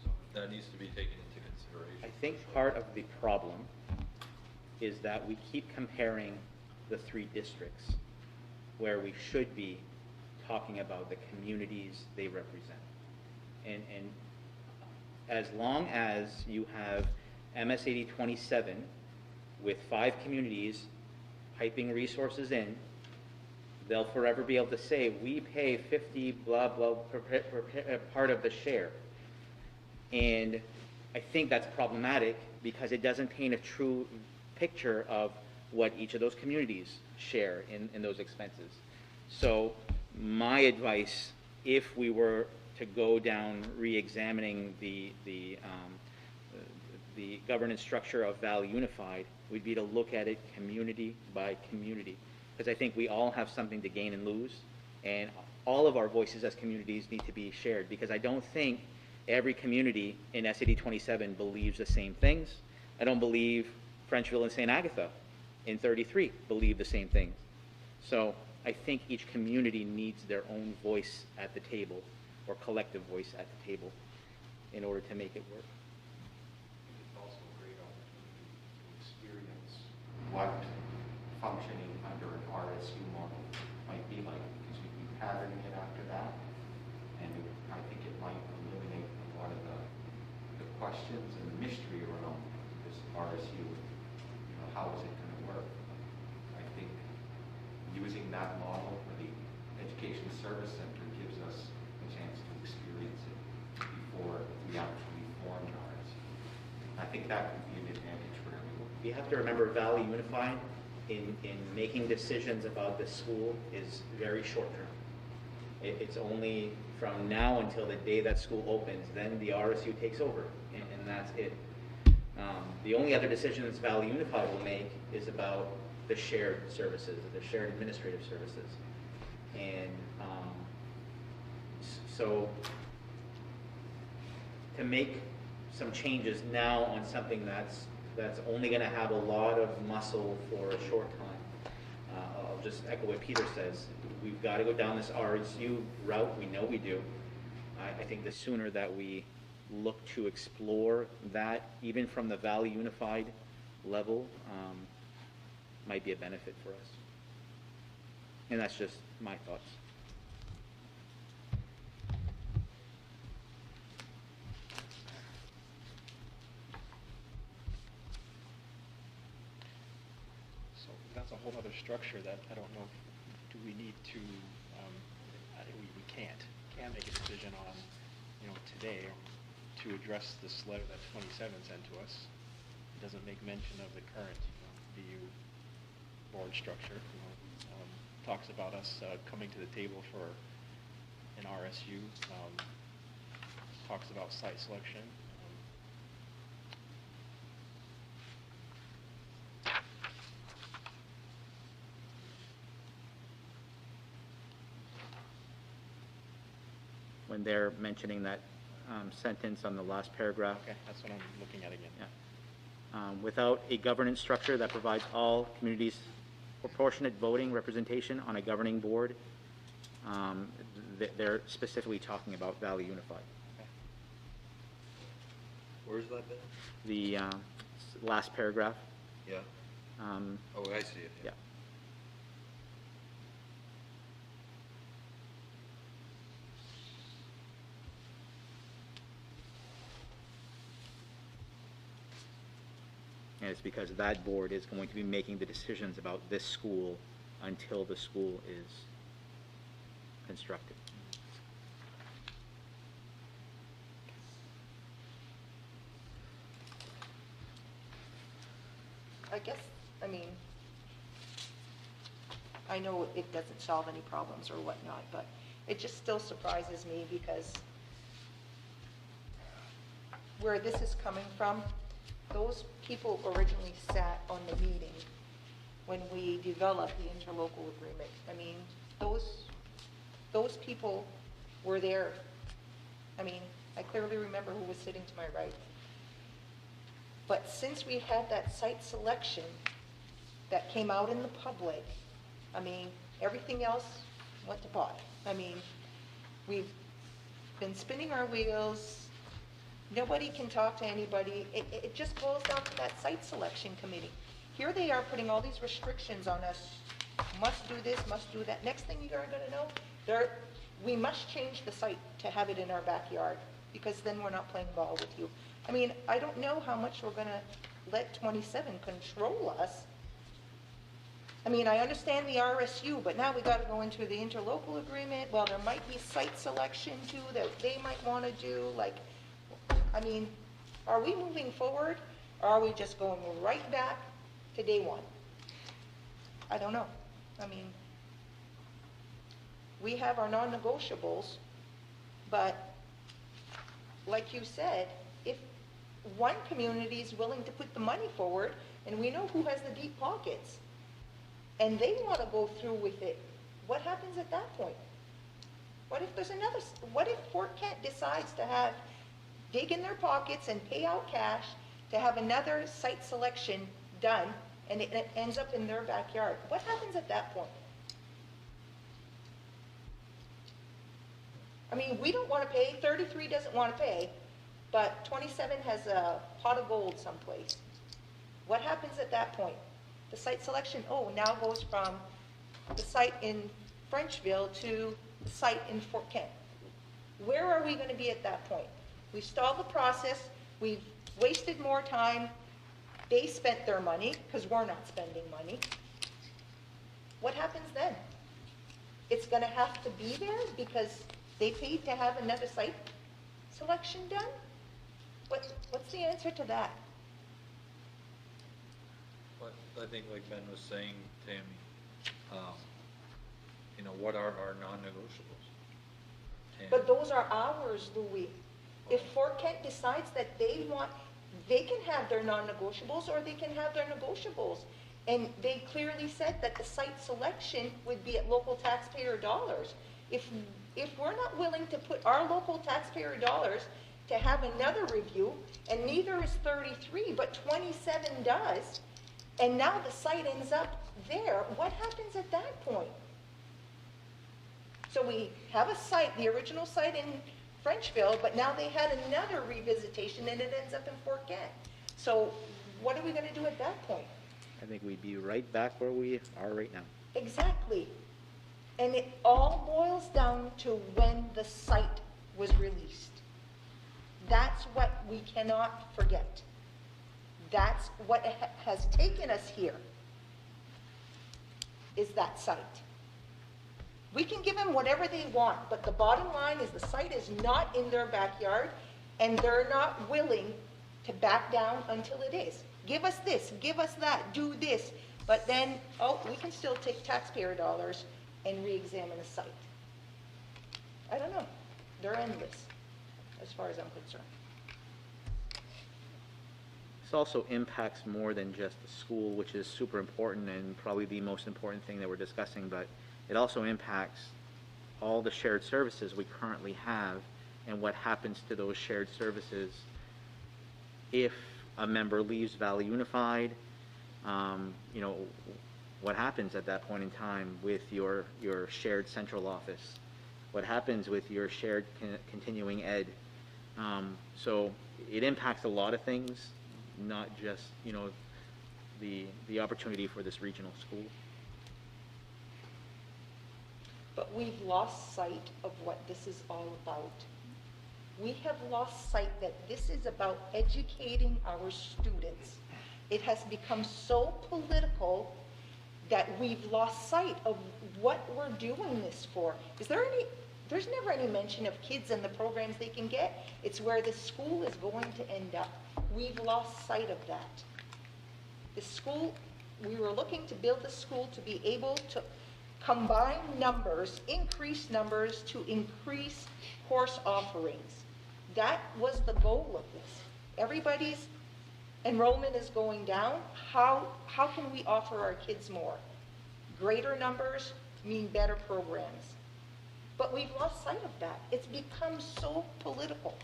So that needs to be taken into consideration. I think part of the problem is that we keep comparing the 3 districts, where we should be talking about the communities they represent. And as long as you have MS 8027 with 5 communities piping resources in, they'll forever be able to say, we pay 50 blah, blah, part of the share. And I think that's problematic because it doesn't paint a true picture of what each of those communities share in those expenses. So my advice, if we were to go down re-examining the governance structure of Valley Unified, would be to look at it community by community. Because I think we all have something to gain and lose, and all of our voices as communities need to be shared, because I don't think every community in SAD 27 believes the same things. I don't believe Frenchville and St. Agatha in 33 believe the same things. So I think each community needs their own voice at the table, or collective voice at the table, in order to make it work. It's also a great opportunity to experience what functioning under an RSU model might be like, because you'd be patterning it after that, and I think it might eliminate a lot of the questions and the mystery around this RSU. You know, how is it going to work? I think using that model for the Education Service Center gives us a chance to experience it before we actually form an RSU. I think that would be an advantage for everyone. You have to remember Valley Unified in making decisions about the school is very short-term. It's only from now until the day that school opens, then the RSU takes over, and that's it. The only other decisions Valley Unified will make is about the shared services, the shared administrative services. And so to make some changes now on something that's only going to have a lot of muscle for a short time, I'll just echo what Peter says. We've got to go down this RSU route. We know we do. I think the sooner that we look to explore that, even from the Valley Unified level, might be a benefit for us. And that's just my thoughts. So that's a whole other structure that I don't know, do we need to, we can't make a decision on, today to address this letter that 27 sent to us. It doesn't make mention of the current, VU board structure. Talks about us coming to the table for an RSU. Talks about site selection. When they're mentioning that sentence on the last paragraph. Okay, that's what I'm looking at again. Yeah. Without a governance structure that provides all communities proportionate voting representation on a governing board, they're specifically talking about Valley Unified. Okay. Where's that been? The last paragraph. Yeah. Oh, I see it. Yeah. And it's because that board is going to be making the decisions about this school until the school is constructed. I guess, I know it doesn't solve any problems or whatnot, but it just still surprises me because where this is coming from, those people originally sat on the meeting when we developed the interlocal agreement. Those people were there. I clearly remember who was sitting to my right. But since we had that site selection that came out in the public, everything else went to pot. We've been spinning our wheels. Nobody can talk to anybody. It just boils down to that site selection committee. Here they are putting all these restrictions on us. Must do this, must do that. Next thing you are going to know, we must change the site to have it in our backyard, because then we're not playing ball with you. I don't know how much we're going to let 27 control us I mean, I understand the RSU, but now we gotta go into the interlocal agreement. Well, there might be site selection too that they might wanna do, like, I mean, are we moving forward? Or are we just going right back to day one? I don't know. I mean, we have our non-negotiables, but like you said, if one community is willing to put the money forward, and we know who has the deep pockets, and they want to go through with it, what happens at that point? What if there's another, what if Fort Kent decides to have, dig in their pockets and pay out cash to have another site selection done, and it ends up in their backyard? What happens at that point? I mean, we don't want to pay, 33 doesn't want to pay, but 27 has a pot of gold someplace. What happens at that point? The site selection, now goes from the site in Frenchville to the site in Fort Kent. Where are we going to be at that point? We've stalled the process, we've wasted more time, they spent their money, because we're not spending money. What happens then? It's going to have to be there because they paid to have another site selection done? What's the answer to that? But I think like Ben was saying, Tammy, what are our non-negotiables? But those are ours, Louis. If Fort Kent decides that they can have their non-negotiables or they can have their negotiables. And they clearly said that the site selection would be at local taxpayer dollars. If we're not willing to put our local taxpayer dollars to have another review, and neither is 33, but 27 does, and now the site ends up there, what happens at that point? So we have a site, the original site in Frenchville, but now they had another revisitation and it ends up in Fort Kent. So what are we going to do at that point? I think we'd be right back where we are right now. Exactly. And it all boils down to when the site was released. That's what we cannot forget. That's what has taken us here, is that site. We can give them whatever they want, but the bottom line is the site is not in their backyard, and they're not willing to back down until it is. Give us this, give us that, do this, but then, we can still take taxpayer dollars and re-examine the site. I don't know. They're endless, as far as I'm concerned. This also impacts more than just the school, which is super important and probably the most important thing that we're discussing, but it also impacts all the shared services we currently have and what happens to those shared services if a member leaves Valley Unified. What happens at that point in time with your shared central office? What happens with your shared continuing ed? So it impacts a lot of things, not just, the opportunity for this regional school. But we've lost sight of what this is all about. We have lost sight that this is about educating our students. It has become so political that we've lost sight of what we're doing this for. There's never any mention of kids and the programs they can get. It's where the school is going to end up. We've lost sight of that. The school, we were looking to build the school to be able to combine numbers, increase numbers to increase course offerings. That was the goal of this. Everybody's enrollment is going down. How can we offer our kids more? Greater numbers mean better programs. But we've lost sight of that. It's become so political.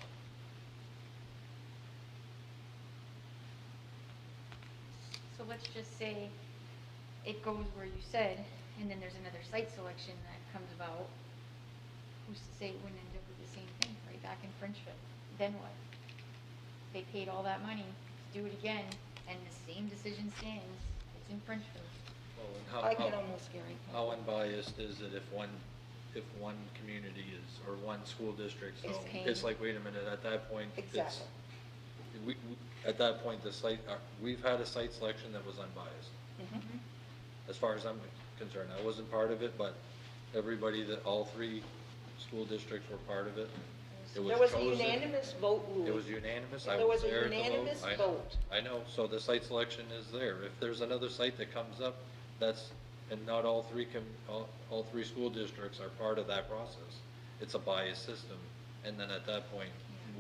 So let's just say it goes where you said, and then there's another site selection that comes about. Who's to say it wouldn't end up with the same thing, right back in Frenchville? Then what? They paid all that money to do it again, and the same decision stands. It's in Frenchville. Well, I can almost guarantee. how unbiased is it if one community is, or one school district, so Is paying. it's like, wait a minute, at that point, Exactly. at that point, the site, we've had a site selection that was unbiased. Mhm. as far as I'm concerned. I wasn't part of it, but everybody, that all 3 school districts were part of it. It There was a chosen. unanimous vote, Louis. It was unanimous? Yeah, I there was a there to vote. unanimous I- vote. I know, so the site selection is there. If there's another site that comes up, and not all 3 all 3 school districts are part of that process, it's a biased system, and then at that point,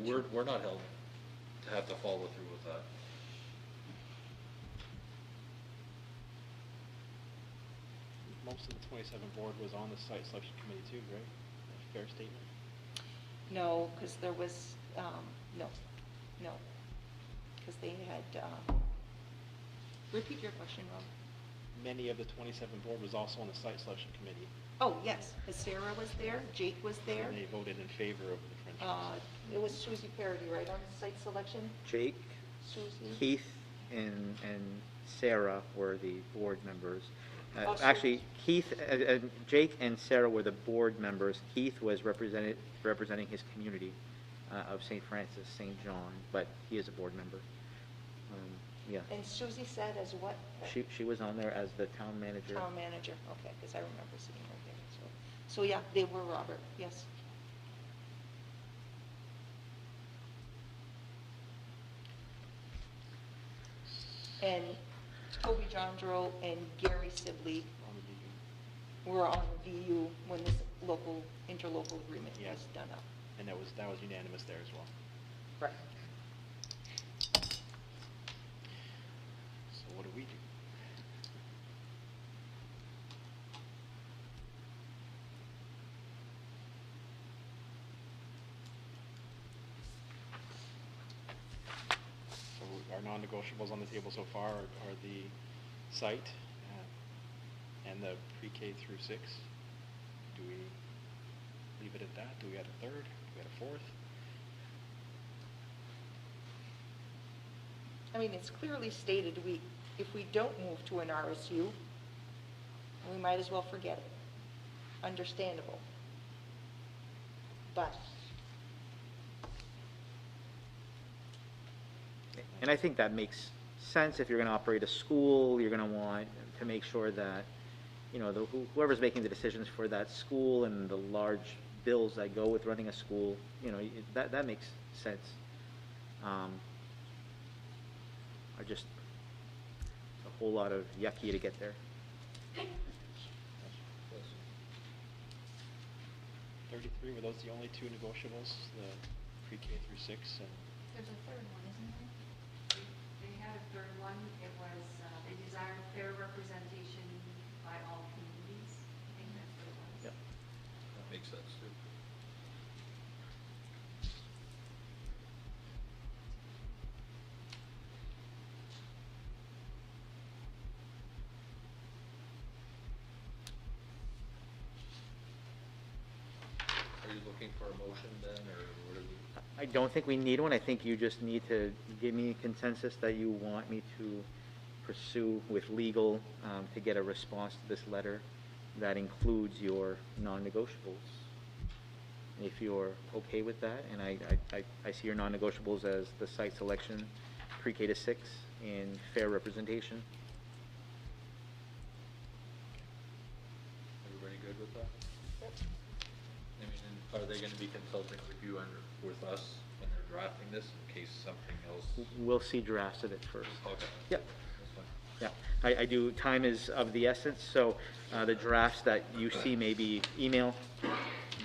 we're not held to have to follow through with that. Most of the 27 board was on the site selection committee too, right? Fair statement? No, because there was, no, because they had, repeat your question, Rob. Many of the 27 board was also on the site selection committee, Oh, yes, Sarah was there, Jake was there. and they voted in favor of the franchise. It was Susie Parody, right, on site selection? Jake, Susie? Keith, and Sarah were the board members. Oh, so- Actually, Keith, Jake and Sarah were the board members. Keith was representing his community of St. Francis, St. John, but he is a board member. Yeah, And Susie sat as what? she was on there as the town manager. Town manager, okay, because I remember sitting right there, so yeah, they were Robert, yes. And Toby Jondro and Gary Sibley On the were on the VU when this interlocal agreement Yeah. was done up. And that was unanimous there as well. Right. So what do we do? So our non-negotiables on the table so far are the site and the pre-K through 6. Do we leave it at that? Do we add a third? Do we add a fourth? I mean, it's clearly stated, if we don't move to an RSU, we might as well forget it. Understandable. But, And I think that makes sense. If you're going to operate a school, you're going to want to make sure that, whoever's making the decisions for that school and the large bills that go with running a school, that makes sense. Are just a whole lot of yucky to get there. 33, were those the only 2 negotiables, the pre-K through 6? And There's a third one, isn't there? They had a third one, it was, they desired fair representation by all communities. I think that's what it was. Yep. That makes sense, too. Are you looking for a motion then, or what are we? I don't think we need one. I think you just need to give me consensus that you want me to pursue with legal to get a response to this letter that includes your non-negotiables. If you're okay with that, and I see your non-negotiables as the site selection, pre-K to 6, and fair representation. Everybody good with that? I mean, and are they gonna be consulting with you and with us when they're drafting this in case something else? We'll see drafts of it first. Okay. Yep. That's fine. Yeah, I do, time is of the essence, so the drafts that you see may be email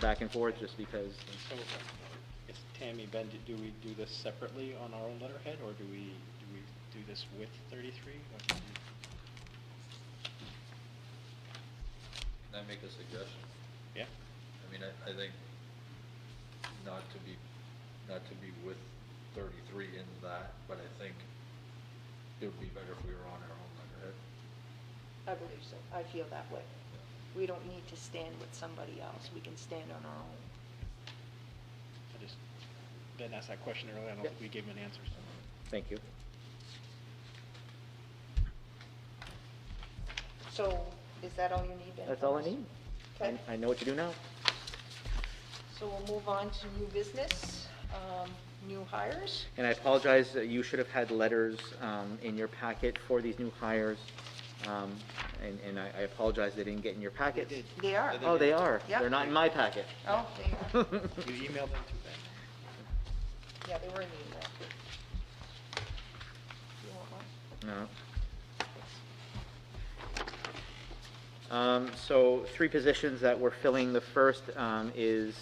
back and forth, just because. so, is Tammy, Ben, do we do this separately on our own letterhead, or do we do this with 33? What do we do? Can I make a suggestion? Yeah? I mean, I think not to be with 33 in that, but I think it would be better if we were on our own letterhead. I believe so, I feel that way. We don't need to stand with somebody else, we can stand on our own. Ben asked that question earlier, I don't think we gave him an answer, so. Thank you. So, is that all you need, Ben? That's all I need. Okay. I know what to do now. So we'll move on to new business, new hires. And I apologize, you should have had letters in your packet for these new hires. And I apologize they didn't get in your packets. did. They are. Oh, they are? Yep. They're not in my packet. Oh, they are. You emailed them to Ben? Yeah, they were in the email. You want one? No. So 3 positions that we're filling. The first is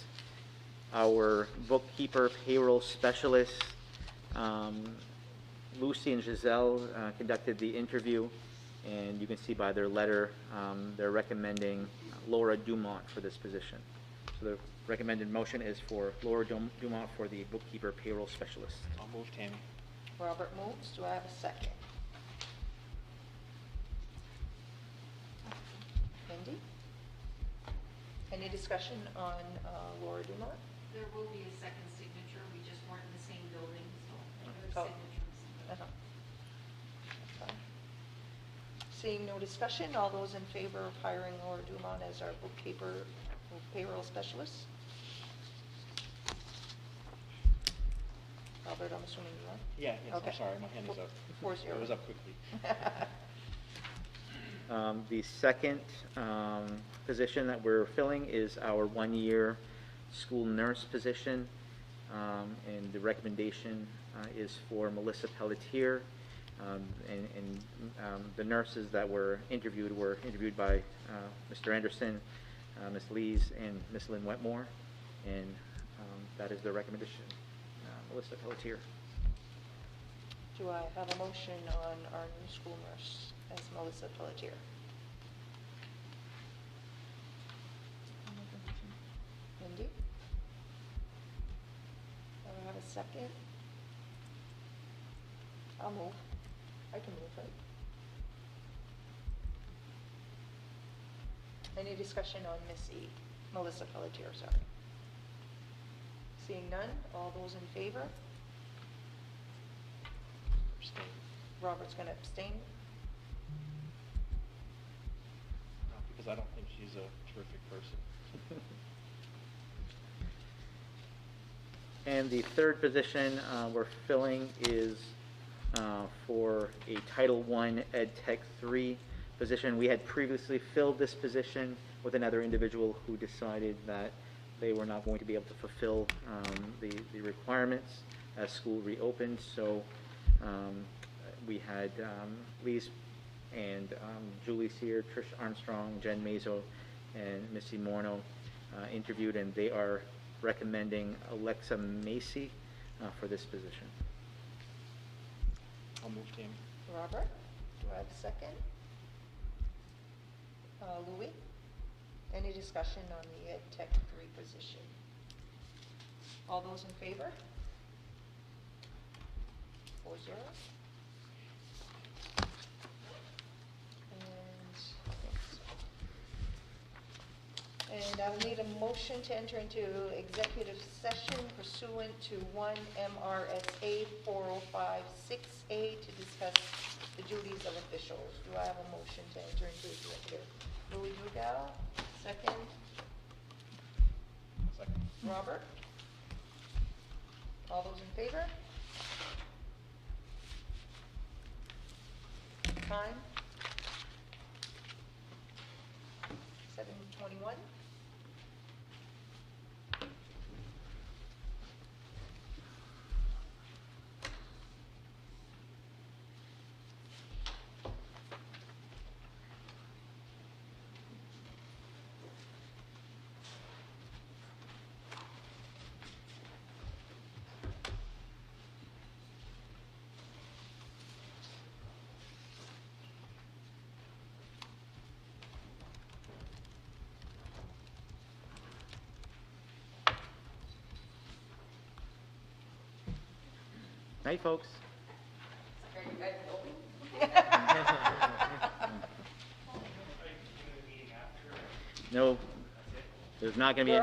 our bookkeeper payroll specialist. Lucy and Giselle conducted the interview, and you can see by their letter, they're recommending Laura Dumont for this position. So the recommended motion is for Laura Dumont for the bookkeeper payroll specialist. I'll move Tammy. Robert moves. Do I have a second? Mindy? Any discussion on Laura Dumont? There will be a second signature, we just weren't in the same building, so there's Oh. signatures. Uh-huh. That's fine. Seeing no discussion, all those in favor of hiring Laura Dumont as our bookkeeper payroll specialist? Robert, I'm assuming you are? Yeah, yes, Okay. I'm sorry, my hand is up. 4-0. It was up quickly. The second position that we're filling is our 1-year school nurse position, and the recommendation is for Melissa Pelletier. The nurses that were interviewed by Mr. Anderson, Ms. Lees, and Ms. Lynn Wetmore, and that is the recommendation, Melissa Pelletier. Do I have a motion on our new school nurse as Melissa Pelletier? Mindy? Do I have a second? I'll move. I can move, right? Any discussion on Miss E, Melissa Pelletier, sorry. Seeing none, all those in favor? Abstain. Robert's going to abstain. Because I don't think she's a terrific person. And the third position we're filling is for a Title I Ed Tech 3 position. We had previously filled this position with another individual who decided that they were not going to be able to fulfill the requirements as school reopened. So we had Lise and Julie Sear, Trish Armstrong, Jen Mazo, and Missy Morno interviewed, and they are recommending Alexa Macy for this position. I'll move Tammy. Robert, do I have a second? Louis? Any discussion on the Ed Tech 3 position? All those in favor? 4-0. And I will need a motion to enter into executive session pursuant to 1 MRSA 4056A to discuss the duties of officials. Do I have a motion to enter into executive? Louis Dugal, second. Second. Robert? All those in favor? Time? 7:21. Night, folks. Are you guys open? No, there's not going to be any